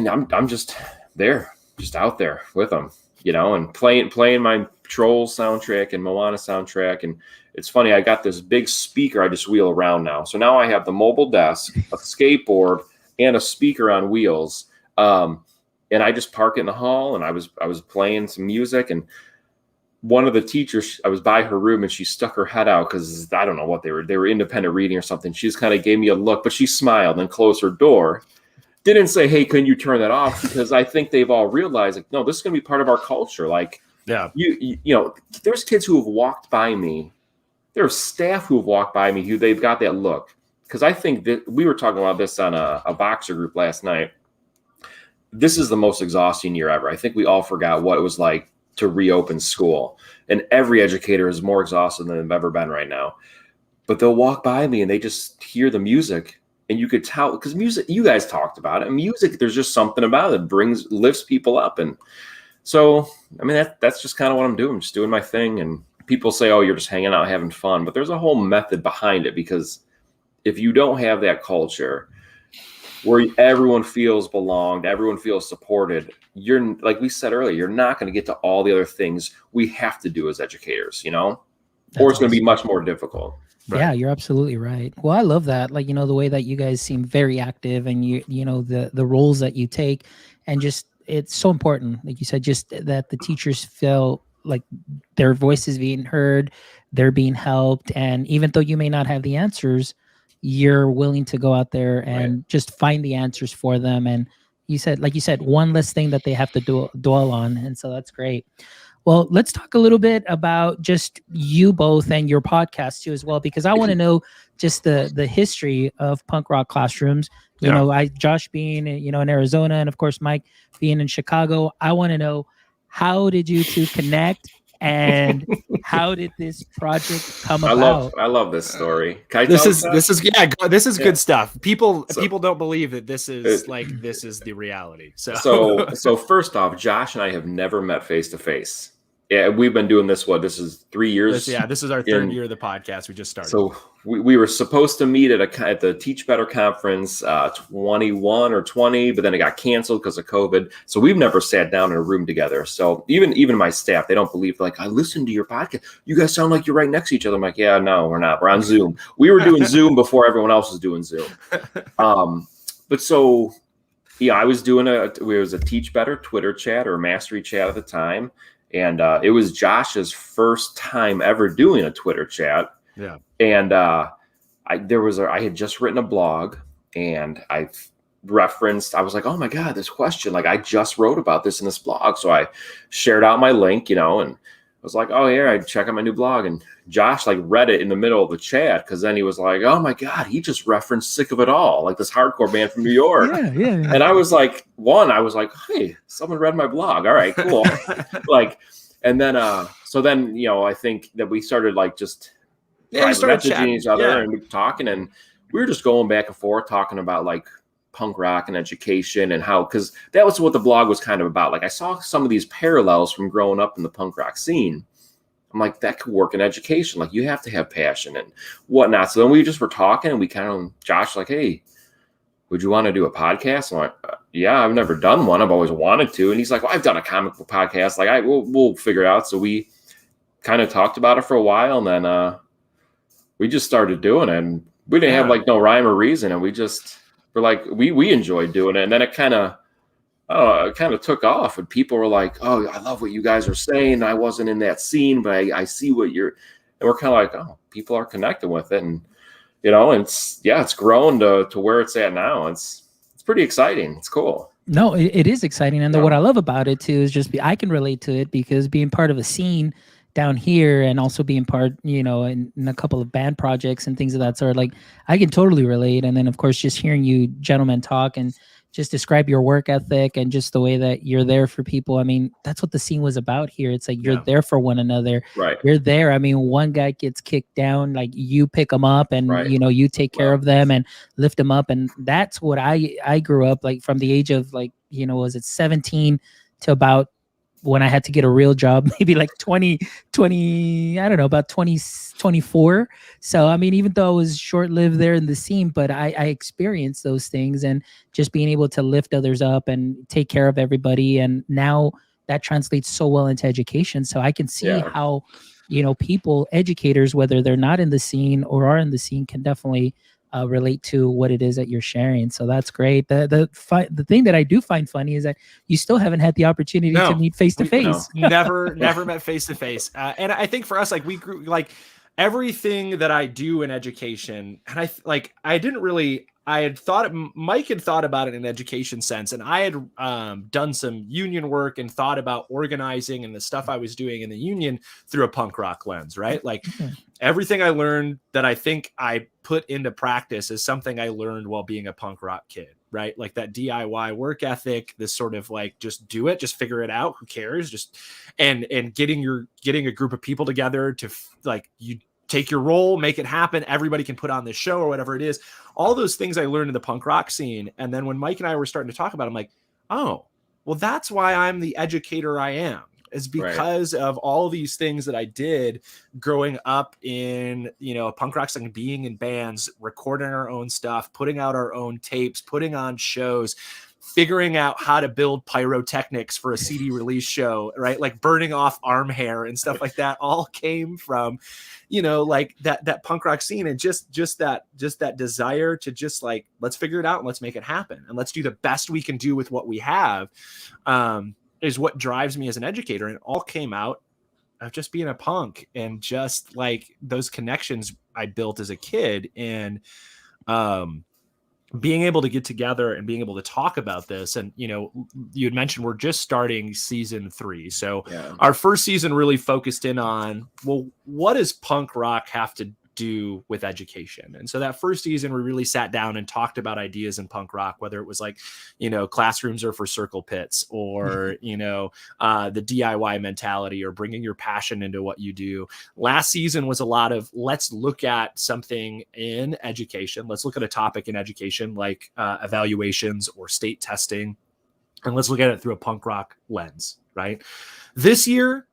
I'm just there, just out there with them, and playing my Trolls soundtrack and Moana soundtrack. And it's funny, I got this big speaker I just wheel around now. So now I have the mobile desk, a skateboard, and a speaker on wheels. And I just park it in the hall, and I was playing some music, and one of the teachers, I was by her room, and she stuck her head out, because I don't know what they were independent reading or something. She just kind of gave me a look, but she smiled and closed her door. Didn't say, hey, can you turn that off? Because I think they've all realized, like, no, this is going to be part of our culture. Like, yeah, there's kids who have walked by me. There are staff who have walked by me who they've got that look. Because I think that we were talking about this on a boxer group last night. This is the most exhausting year ever. I think we all forgot what it was like to reopen school. And every educator is more exhausted than they've ever been right now. But they'll walk by me and they just hear the music. And you could tell, because music, you guys talked about it. Music, there's just something about it that lifts people up. And so, that's just kind of what I'm doing. I'm just doing my thing. And people say, oh, you're just hanging out, having fun. But there's a whole method behind it, because if you don't have that culture where everyone feels belonged, everyone feels supported, you're, like we said earlier, you're not going to get to all the other things we have to do as educators, or it's going to be much more difficult. Right. Yeah, you're absolutely right. Well, I love that. Like, the way that you guys seem very active, and the roles that you take, and just, it's so important. Like you said, just that the teachers feel like their voice is being heard, they're being helped. And even though you may not have the answers, you're willing to go out there and just find the answers for them. And like you said, one less thing that they have to dwell on. And so that's great. Well, let's talk a little bit about just you both and your podcast too as well, because I want to know just the history of punk rock classrooms. You Yeah. know, Josh being, you know, in Arizona, and of course Mike being in Chicago. I want to know, how did you two connect, and how did this project come about? I love this story. Can I This tell is this is Yeah. good stuff. People So- don't believe that this is this is the reality. So first off, Josh and I have never met face to face. Yeah, we've been doing this. This is 3 years. this is our third year of the podcast. We just started. So we were supposed to meet at the Teach Better conference, 21 or 20, but then it got canceled because of COVID. So we've never sat down in a room together. So even my staff, they don't believe, like, I listened to your podcast. You guys sound like you're right next to each other. I'm like, yeah, no, we're not. We're on Zoom. We were doing Zoom before everyone else was doing Zoom. But so, yeah, I was doing it was a Teach Better Twitter chat or Mastery chat at the time. And it was Josh's first time ever doing a Twitter chat. Yeah. And I had just written a blog, and I was like, oh my God, this question, like, I just wrote about this in this blog. So I shared out my link, and I was like, oh yeah, I'd check out my new blog. And Josh like read it in the middle of the chat, because then he was like, oh my God, he just referenced Sick of It All, like this hardcore band from New York. Yeah. And I was like, hey, someone read my blog. All right, cool. And then I think that we started like just messaging each other and talking, and we were just going back and forth talking about like punk rock and education, and how, because that was what the blog was kind of about. Like, I saw some of these parallels from growing up in the punk rock scene. I'm like, that could work in education. Like, you have to have passion and whatnot. So then we just were talking, and Josh like, hey, would you want to do a podcast? I'm like, yeah, I've never done one. I've always wanted to. And he's like, well, I've done a comic book podcast. Like, we'll figure it out. So we kind of talked about it for a while, and then we just started doing it. And we didn't have like no rhyme or reason. And we're like, we enjoyed doing it. And then it kind of took off, and people were like, oh, I love what you guys are saying. I wasn't in that scene, but I see what and we're kind of like, oh, people are connecting with it. And, it's grown to where it's at now. It's pretty exciting. It's cool. No, it is exciting. And what I love about it too is just I can relate to it, because being part of a scene down here, and also being part, in a couple of band projects and things of that sort, like, I can totally relate. And then of course, just hearing you gentlemen talk and just describe your work ethic and just the way that you're there for people. I mean, that's what the scene was about here. It's like, you're there for one another. Right. You're there. I mean, one guy gets kicked down, like, you pick them up, and, you take care of them and lift them up. And that's what I grew up, like, from the age of, like, was it 17 to about when I had to get a real job, maybe like 20, I don't know, about 20, 24. So, I mean, even though I was short-lived there in the scene, but I experienced those things, and just being able to lift others up and take care of everybody. And now that translates so well into education. So I can see how, people, educators, whether they're not in the scene or are in the scene, can definitely relate to what it is that you're sharing. So that's great. The thing that I do find funny is that you still haven't had the opportunity to meet face to face. Never met face to face. And I think for us, like, we grew, like, everything that I do in education, and Mike had thought about it in an education sense, and I had done some union work and thought about organizing and the stuff I was doing in the union through a punk rock lens, right? Like, everything I learned that I think I put into practice is something I learned while being a punk rock kid, right? Like, that DIY work ethic, this sort of like, just do it, just figure it out, who cares? Just and getting a group of people together to like, you take your role, make it happen. Everybody can put on this show or whatever it is. All those things I learned in the punk rock scene. And then when Mike and I were starting to talk about it, I'm like, oh, well, that's why I'm the educator I am, is because of all these things that I did growing up in, punk rock scene, being in bands, recording our own stuff, putting out our own tapes, putting on shows, figuring out how to build pyrotechnics for a CD release show, right? Like burning off arm hair and stuff like that all came from, like that punk rock scene, and just that desire to just like, let's figure it out and let's make it happen. And let's do the best we can do with what we have, is what drives me as an educator. And it all came out of just being a punk and just like those connections I built as a kid. And, being able to get together and being able to talk about this. And, you had mentioned we're just starting season 3. So our first season really focused in on, well, what does punk rock have to do with education? And so that first season, we really sat down and talked about ideas in punk rock, whether it was like, classrooms are for circle pits, or, the DIY mentality, or bringing your passion into what you do. Last season was a lot of, let's look at something in education. Let's look at a topic in education, like evaluations or state testing. And let's look at it through a punk rock lens, right? This year,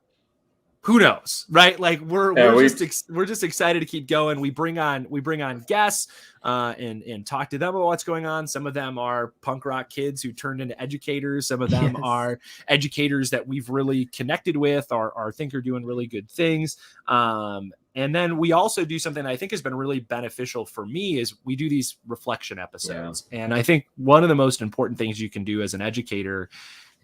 who knows, right? Like we're just excited to keep going. We bring on guests and talk to them about what's going on. Some of them are punk rock kids who turned into educators. Some of them are educators that we've really connected with, or think are doing really good things. And then we also do something I think has been really beneficial for me, is we do these reflection episodes. And I think one of the most important things you can do as an educator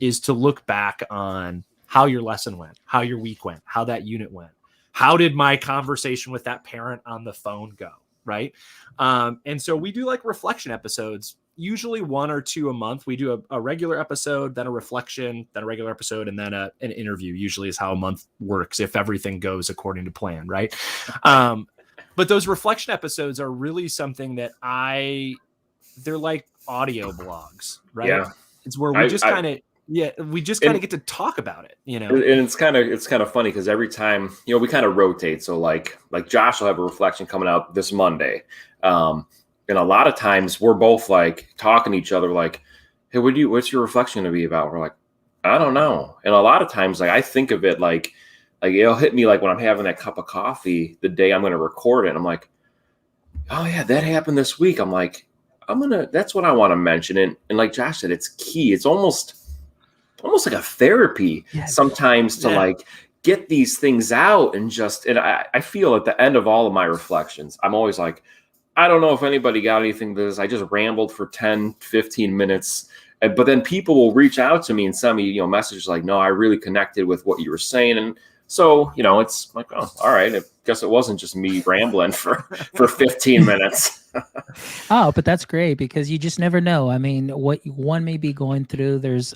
is to look back on how your lesson went, how your week went, how that unit went. How did my conversation with that parent on the phone go, right? And so we do like reflection episodes, usually 1 or 2 a month. We do a regular episode, then a reflection, then a regular episode, and then an interview, usually is how a month works if everything goes according to plan, right? But those reflection episodes are really something that they're like audio blogs, right? Yeah. It's where we just kind of, we just kind of get to talk about it, And it's kind of funny because every time, we kind of rotate. So like Josh will have a reflection coming out this Monday. And a lot of times we're both like talking to each other, like, hey, what's your reflection going to be about? We're like, I don't know. And a lot of times, like, I think of it like it'll hit me like when I'm having that cup of coffee the day I'm going to record it. And I'm like, oh yeah, that happened this week. I'm like, that's what I want to mention. And like Josh said, it's key. It's almost like a therapy sometimes to like get these things out and I feel at the end of all of my reflections, I'm always like, I don't know if anybody got anything to this. I just rambled for 10, 15 minutes. But then people will reach out to me and send me, messages like, no, I really connected with what you were saying. And so, it's like, oh, all right. I guess it wasn't just me rambling for 15 minutes. Oh, but that's great, because you just never know. I mean, what one may be going through, there's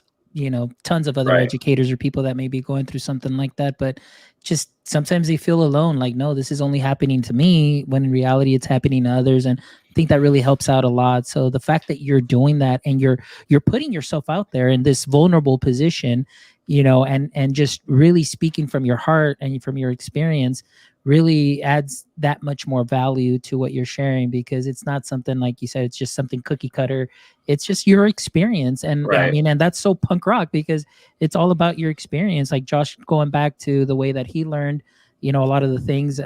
tons of other educators or people that may be going through something like that, but just sometimes they feel alone, like, no, this is only happening to me, when in reality it's happening to others. And I think that really helps out a lot. So the fact that you're doing that and you're putting yourself out there in this vulnerable position, and just really speaking from your heart and from your experience, really adds that much more value to what you're sharing, because it's not something, like you said, it's just something cookie cutter. It's just your experience. And I mean, and that's so punk rock, because it's all about your experience. Like Josh, going back to the way that he learned, a lot of the things,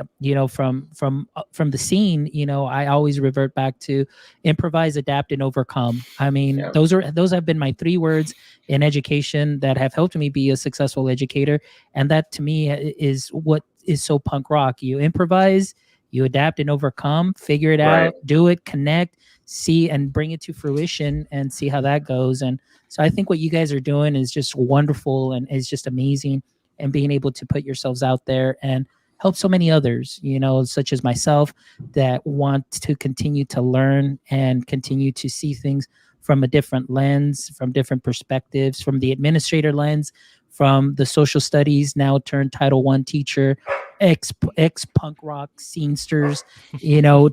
from the scene, I always revert back to improvise, adapt, and overcome. I mean, those have been my 3 words in education that have helped me be a successful educator. And that to me is what is so punk rock. You improvise, you adapt and overcome, figure it out, do it, connect, see, and bring it to fruition, and see how that goes. And so I think what you guys are doing is just wonderful and is just amazing, and being able to put yourselves out there and help so many others, such as myself, that want to continue to learn and continue to see things from a different lens, from different perspectives, from the administrator lens, from the social studies now turned Title I teacher, ex punk rock scenesters,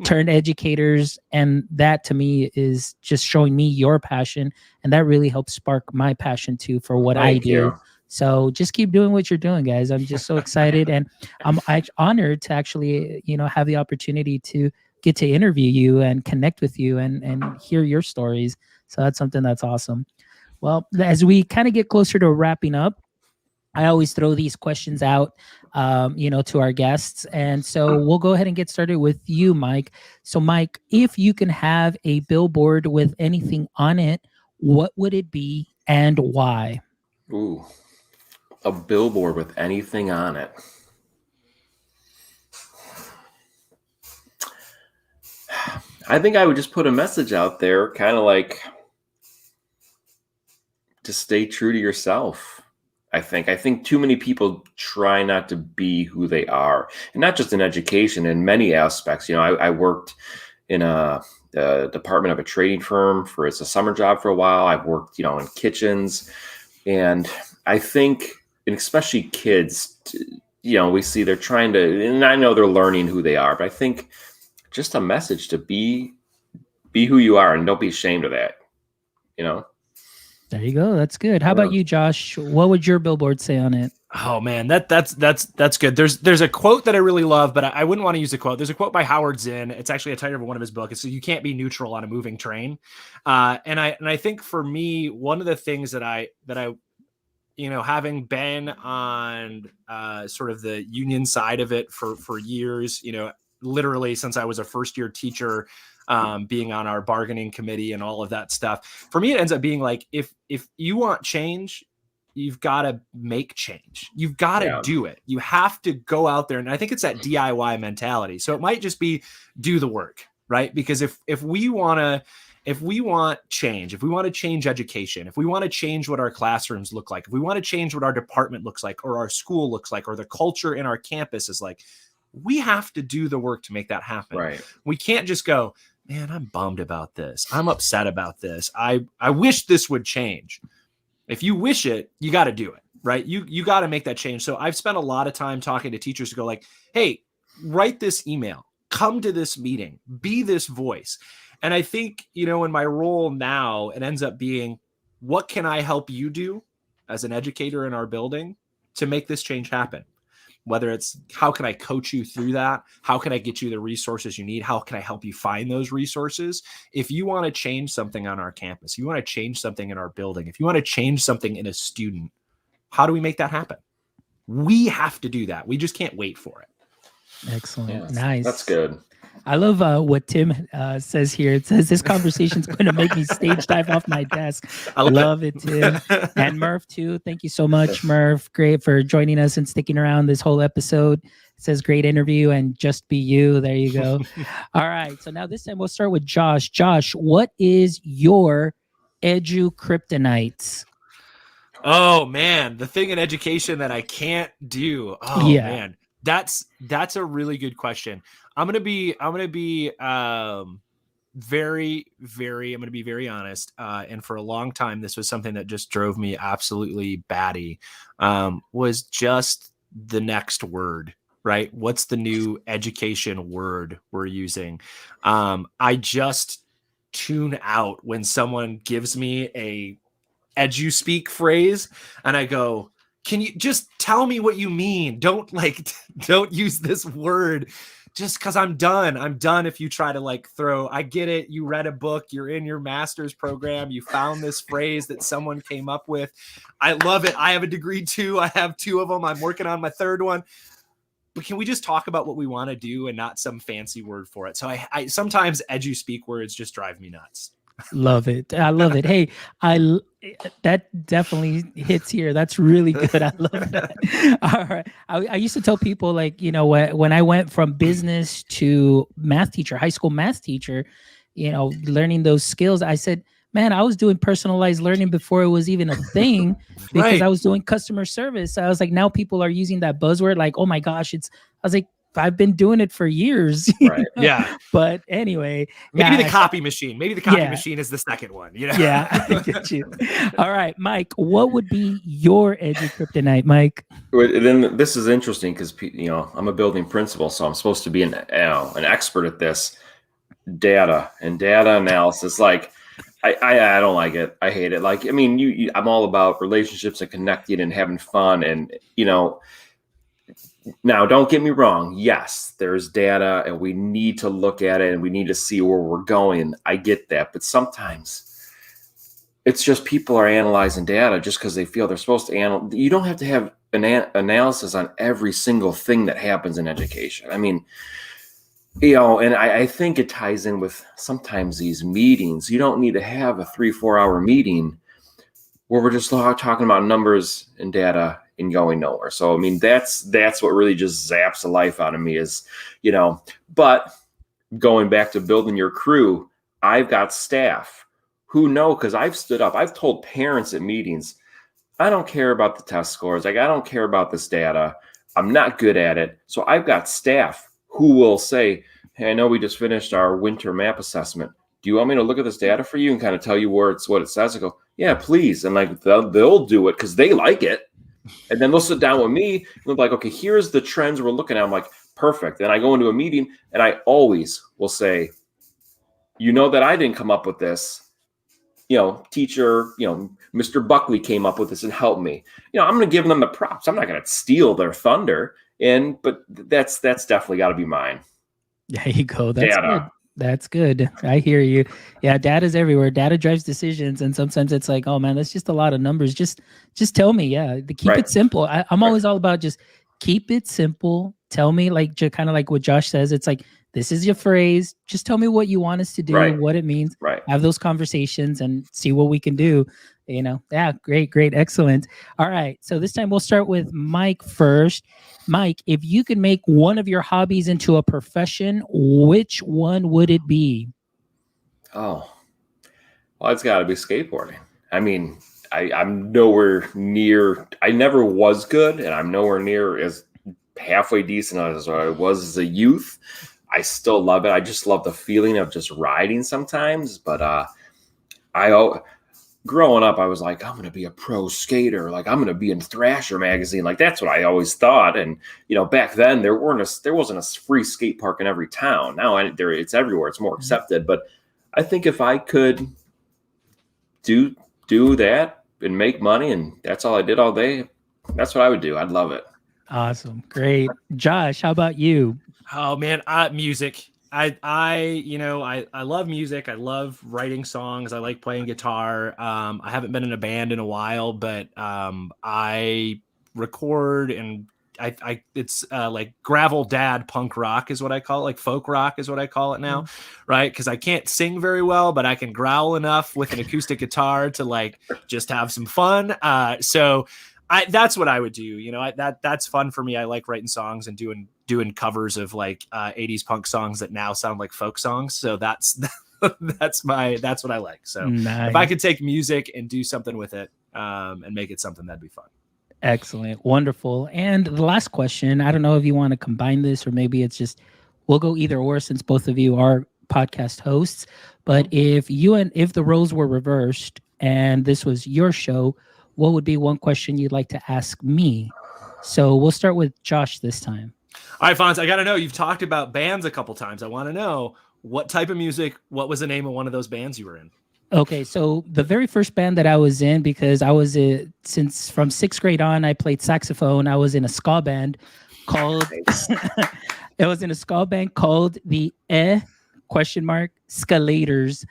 turned educators. And that to me is just showing me your passion. And that really helps spark my passion too for what I do. So just keep doing what you're doing, guys. I'm just so excited. And I'm honored to actually, have the opportunity to get to interview you and connect with you and hear your stories. So that's something that's awesome. Well, as we kind of get closer to wrapping up, I always throw these questions out, to our guests. And so we'll go ahead and get started with you, Mike. So Mike, if you can have a billboard with anything on it, what would it be and why? Ooh, a billboard with anything on it. I think I would just put a message out there, kind of like, to stay true to yourself. I think too many people try not to be who they are, and not just in education, in many aspects. I worked in a the department of a trading firm it's a summer job for a while. I've worked, in kitchens, and I think, and especially kids, we see they're trying to, and I know they're learning who they are, but I think just a message to be who you are and don't be ashamed of that, There you go. That's good. How about you, Josh? What would your billboard say on it? Oh man, that's good. There's a quote that I really love, but I wouldn't want to use the quote. There's a quote by Howard Zinn. It's actually a title of one of his books. It's, "You can't be neutral on a moving train." And I think for me, one of the things that I having been on sort of the union side of it for years, literally since I was a first year teacher, being on our bargaining committee and all of that stuff, for me, it ends up being like, if you want change, you've got to make change. You've got to do it. You have to go out there. And I think it's that DIY mentality. So it might just be do the work, right? Because if we want change, if we want to change education, if we want to change what our classrooms look like, if we want to change what our department looks like, or our school looks like, or the culture in our campus is like, we have to do the work to make that happen. Right. We can't just go, man, I'm bummed about this. I'm upset about this. I wish this would change. If you wish it, you got to do it, right? You got to make that change. So I've spent a lot of time talking to teachers to go like, hey, write this email, come to this meeting, be this voice. And I think, in my role now, it ends up being, what can I help you do as an educator in our building to make this change happen? Whether it's, how can I coach you through that? How can I get you the resources you need? How can I help you find those resources? If you want to change something on our campus, you want to change something in our building, if you want to change something in a student, how do we make that happen? We have to do that. We just can't wait for it. Excellent. Yeah, Nice. That's good. I love what Tim says here. It says, this conversation's going to make me stage dive off my desk. I love it, Tim. And Murph, too. Thank you so much, Murph. Great for joining us and sticking around this whole episode. It says, great interview and just be you. There you go. All right. So now this time we'll start with Josh. Josh, what is your edu kryptonite? Oh, man. The thing in education that I can't do. Oh, man. That's a really good question. I'm gonna be very, very honest. And for a long time, this was something that just drove me absolutely batty. Was just the next word, right? What's the new education word we're using? I just tune out when someone gives me a edu-speak phrase, and I go, can you just tell me what you mean? Don't use this word just because I'm done. I'm done if you try to throw, I get it. You read a book, you're in your master's program, you found this phrase that someone came up with. I love it. I have a degree too. I have 2 of them. I'm working on my 3rd one. But can we just talk about what we want to do and not some fancy word for it? So I sometimes edu-speak words just drive me nuts. Love it. I love it. Hey, that definitely hits here. That's really good. I love that. All right. I used to tell people when I went from business to math teacher, high school math teacher, learning those skills, I said, man, I was doing personalized learning before it was even a thing because I was doing customer service. I was like, now people are using that buzzword like, oh my gosh, I was like, I've been doing it for years. Right. Yeah. But anyway. Maybe the copy machine. Maybe the copy machine is the second one. Yeah, I get you. All right, Mike, what would be your edu kryptonite, Mike? Then this is interesting because, I'm a building principal, so I'm supposed to be an expert at this. Data and data analysis. I don't like it. I hate it. I'm all about relationships and connecting and having fun. And, now don't get me wrong. Yes, there's data and we need to look at it and we need to see where we're going. I get that. But sometimes it's just people are analyzing data just because they feel they're supposed to analyze. You don't have to have an analysis on every single thing that happens in education. I mean, and I think it ties in with sometimes these meetings. You don't need to have a 3-4 hour meeting where we're just talking about numbers and data and going nowhere. So, I mean, that's what really just zaps the life out of me is, but going back to building your crew, I've got staff who know, because I've stood up, I've told parents at meetings, I don't care about the test scores. I don't care about this data. I'm not good at it. So I've got staff who will say, hey, I know we just finished our winter map assessment. do you want me to look at this data for you and kind of tell you what it says? I go, yeah, please. And like they'll do it because they like it. And then they'll sit down with me and they'll be like, okay, here's the trends we're looking at. I'm like, perfect. And I go into a meeting and I always will say, that I didn't come up with this. Teacher, Mr. Buckley came up with this and helped me. I'm going to give them the props. I'm not going to steal their thunder. But that's definitely got to be mine. There you go. That's good. That's good. I hear you. Yeah, data's everywhere. Data drives decisions, and sometimes it's like, oh man, that's just a lot of numbers. Just tell me. Yeah, keep it simple. I'm always all about just keep it simple. Tell me, like, kind of like what Josh says. It's like, this is your phrase. Just tell me what you want us to do, what it means. Have those conversations and see what we can do. Yeah, great, excellent. All right, so this time we'll start with Mike first. Mike, if you could make one of your hobbies into a profession, which one would it be? Oh, well, it's got to be skateboarding. I mean, I'm nowhere near. I never was good, and I'm nowhere near as halfway decent as I was as a youth. I still love it. I just love the feeling of just riding sometimes. But growing up, I was like, I'm going to be a pro skater. Like, I'm going to be in Thrasher magazine. Like, that's what I always thought. And, back then there wasn't a free skate park in every town. Now it's everywhere. It's more accepted. But I think if I could do that and make money and that's all I did all day, that's what I would do. I'd love it. Awesome. Great. Josh, how about you? Oh man, music. I love music. I love writing songs. I like playing guitar. I haven't been in a band in a while, but I record and it's like gravel dad punk rock is what I call it. Like folk rock is what I call it now, right? Because I can't sing very well, but I can growl enough with an acoustic guitar to like just have some fun. So that's what I would do. That's fun for me. I like writing songs and doing covers of like 80s punk songs that now sound like folk songs. So that's what I like. So nice. If I could take music and do something with it and make it something, that'd be fun. Excellent. Wonderful. And the last question, I don't know if you want to combine this or maybe it's just, we'll go either or since both of you are podcast hosts. But if the roles were reversed and this was your show, what would be one question you'd like to ask me? So we'll start with Josh this time. All right, Fonz, I got to know, you've talked about bands a couple times. I want to know what type of music, what was the name of one of those bands you were in? Okay, so the very first band that I was in, because I was since from 6th grade on, I played saxophone. I was in a ska band called the Escalators.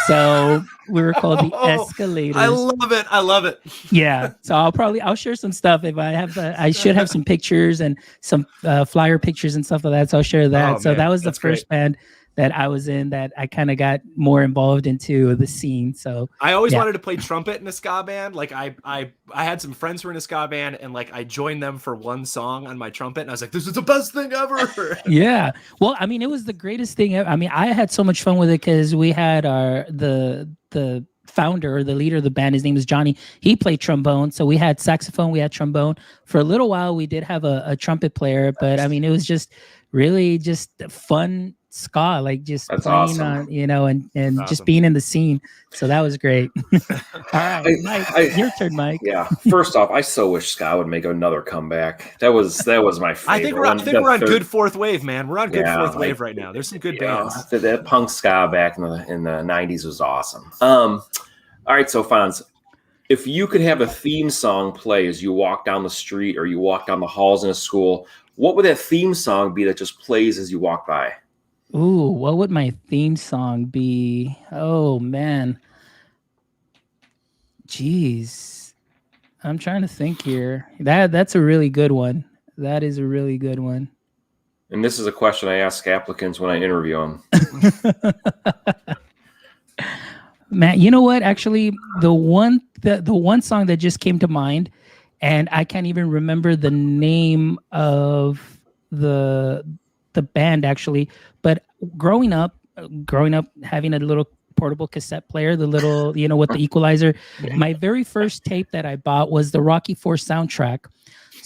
So we were called the Escalators. I love it. Yeah. So I'll share some stuff if I have. I should have some pictures and some flyer pictures and stuff like that. So I'll share that. Oh, man, that was the first band that I was in that I kind of got more involved into the scene. So I always wanted to play trumpet in a ska band. Like I had some friends who were in a ska band and like I joined them for one song on my trumpet and I was like, this is the best thing ever. Yeah. Well, I mean, it was the greatest thing ever. I mean, I had so much fun with it because we had the founder or the leader of the band, his name is Johnny. He played trombone. So we had saxophone, we had trombone. For a little while, we did have a trumpet player, but I mean, it was just really just fun ska, like just that's playing awesome. on, and awesome. Just being in the scene. So that was great. All right, Mike, your turn, Mike. Yeah. First off, I so wish ska would make another comeback. That was my favorite. I think we're on good fourth wave, man. We're on good fourth wave right now. There's some good bands. That punk ska back in the 90s was awesome. All right, so Fonz, if you could have a theme song play as you walk down the street or you walk down the halls in a school, what would that theme song be that just plays as you walk by? Ooh, what would my theme song be? Oh, man. Jeez. I'm trying to think here. That's a really good one. That is a really good one. And this is a question I ask applicants when I interview them. Matt, you know what? Actually, the one song that just came to mind, and I can't even remember the name of the band actually, but growing up having a little portable cassette player, the little, with the equalizer, my very first tape that I bought was the Rocky IV soundtrack.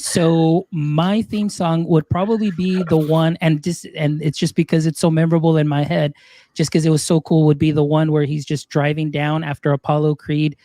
So my theme song would probably be the one, and it's just because it's so memorable in my head, just because it was so cool. Would be the one where he's just driving down after Apollo Creed,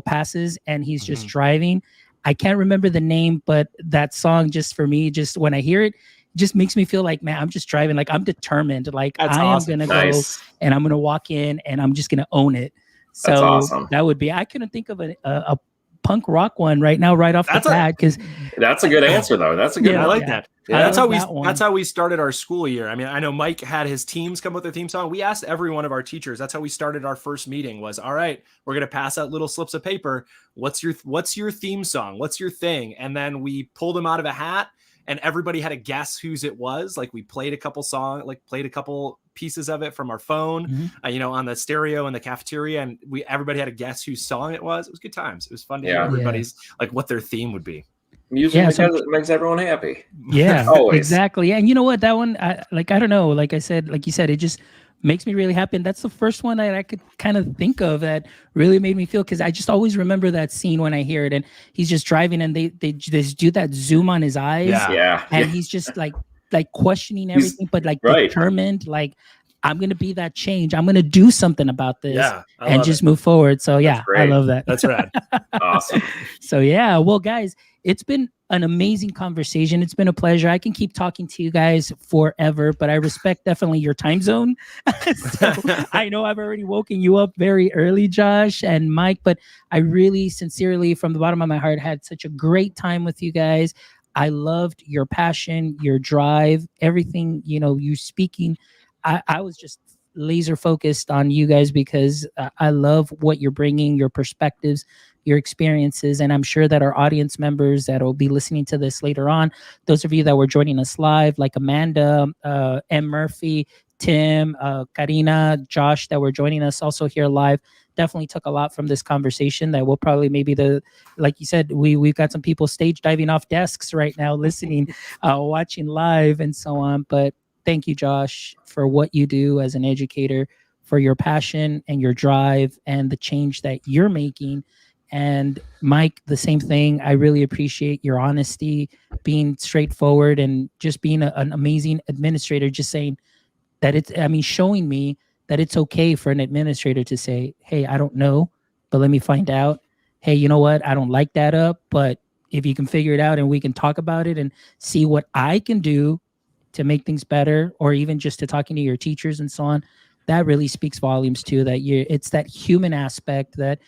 passes, and he's just driving. I can't remember the name, but that song, just for me, just when I hear it, just makes me feel like, man, I'm just driving. Like I'm determined. Like That's I awesome. am gonna go Nice. and I'm gonna walk in and I'm just gonna own it. So That's awesome. that would be. I couldn't think of a punk rock one right now, right off the bat, because That's a good answer, though. That's a good I one. like that. Yeah. That's how we started our school year. I mean, I know Mike had his teams come up with their theme song. We asked every one of our teachers. That's how we started our first meeting. Was, all right, we're gonna pass out little slips of paper. What's your theme song? What's your thing? And then we pulled them out of a hat, and everybody had to guess whose it was. Like we played a couple pieces of it from our phone, on the stereo in the cafeteria, and everybody had to guess whose song it was. It was good times. It was fun to hear everybody's like what their theme would be. Music because it makes everyone happy. Yeah, always. Exactly. And you know what? That one, I don't know. Like you said, it just makes me really happy. And that's the first one that I could kind of think of that really made me feel, because I just always remember that scene when I hear it, and he's just driving, and they just do that zoom on his eyes. Yeah. And he's just like questioning everything, but like determined, like, I'm going to be that change. I'm going to do something about this and just move forward. So I love that. That's rad. Awesome. So well, guys, it's been an amazing conversation. It's been a pleasure. I can keep talking to you guys forever, but I respect definitely your time zone. So I know I've already woken you up very early, Josh and Mike, but I really sincerely, from the bottom of my heart, had such a great time with you guys. I loved your passion, your drive, everything, you speaking. I was just laser focused on you guys, because I love what you're bringing, your perspectives, your experiences. And I'm sure that our audience members that will be listening to this later on, those of you that were joining us live, like Amanda, M. Murphy, Tim, Karina, Josh, that were joining us also here live, definitely took a lot from this conversation. That will probably like you said, we've got some people stage diving off desks right now, listening, watching live and so on. But thank you, Josh, for what you do as an educator, for your passion and your drive and the change that you're making. And Mike, the same thing. I really appreciate your honesty, being straightforward, and just being an amazing administrator, just saying that showing me that it's okay for an administrator to say, hey, I don't know, but let me find out. Hey, you know what? I don't like that up, but if you can figure it out and we can talk about it and see what I can do to make things better, or even just to talking to your teachers and so on, that really speaks volumes too. That it's that human aspect that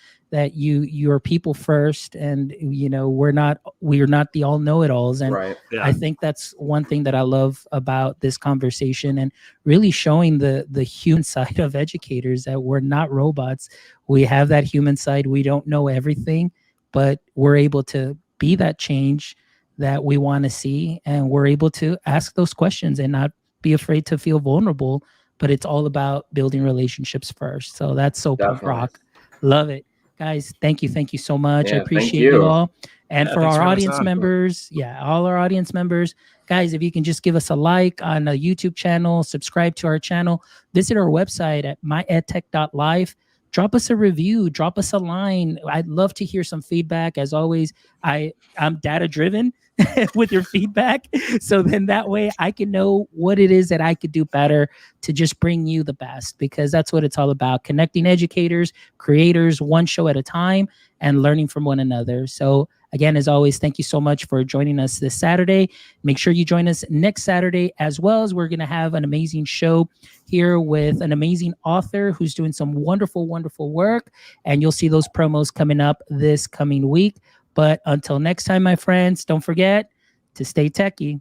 you're people first, and we're not the all know-it-alls. And I think that's one thing that I love about this conversation, and really showing the human side of educators, that we're not robots. We have that human side. We don't know everything, but we're able to be that change that we want to see, and we're able to ask those questions and not be afraid to feel vulnerable. But it's all about building relationships first. So that's so punk rock. Love it. Guys, thank you so much. I appreciate you all. And for our audience members, all our audience members, guys, if you can just give us a like on the YouTube channel, subscribe to our channel, visit our website at myedtech.life. Drop us a review, drop us a line. I'd love to hear some feedback. As always, I'm data driven with your feedback. So then that way I can know what it is that I could do better to just bring you the best, because that's what it's all about. Connecting educators, creators, one show at a time, and learning from one another. So again, as always, thank you so much for joining us this Saturday. Make sure you join us next Saturday as well, as we're going to have an amazing show here with an amazing author who's doing some wonderful, wonderful work. And you'll see those promos coming up this coming week. But until next time, my friends, don't forget to stay techie.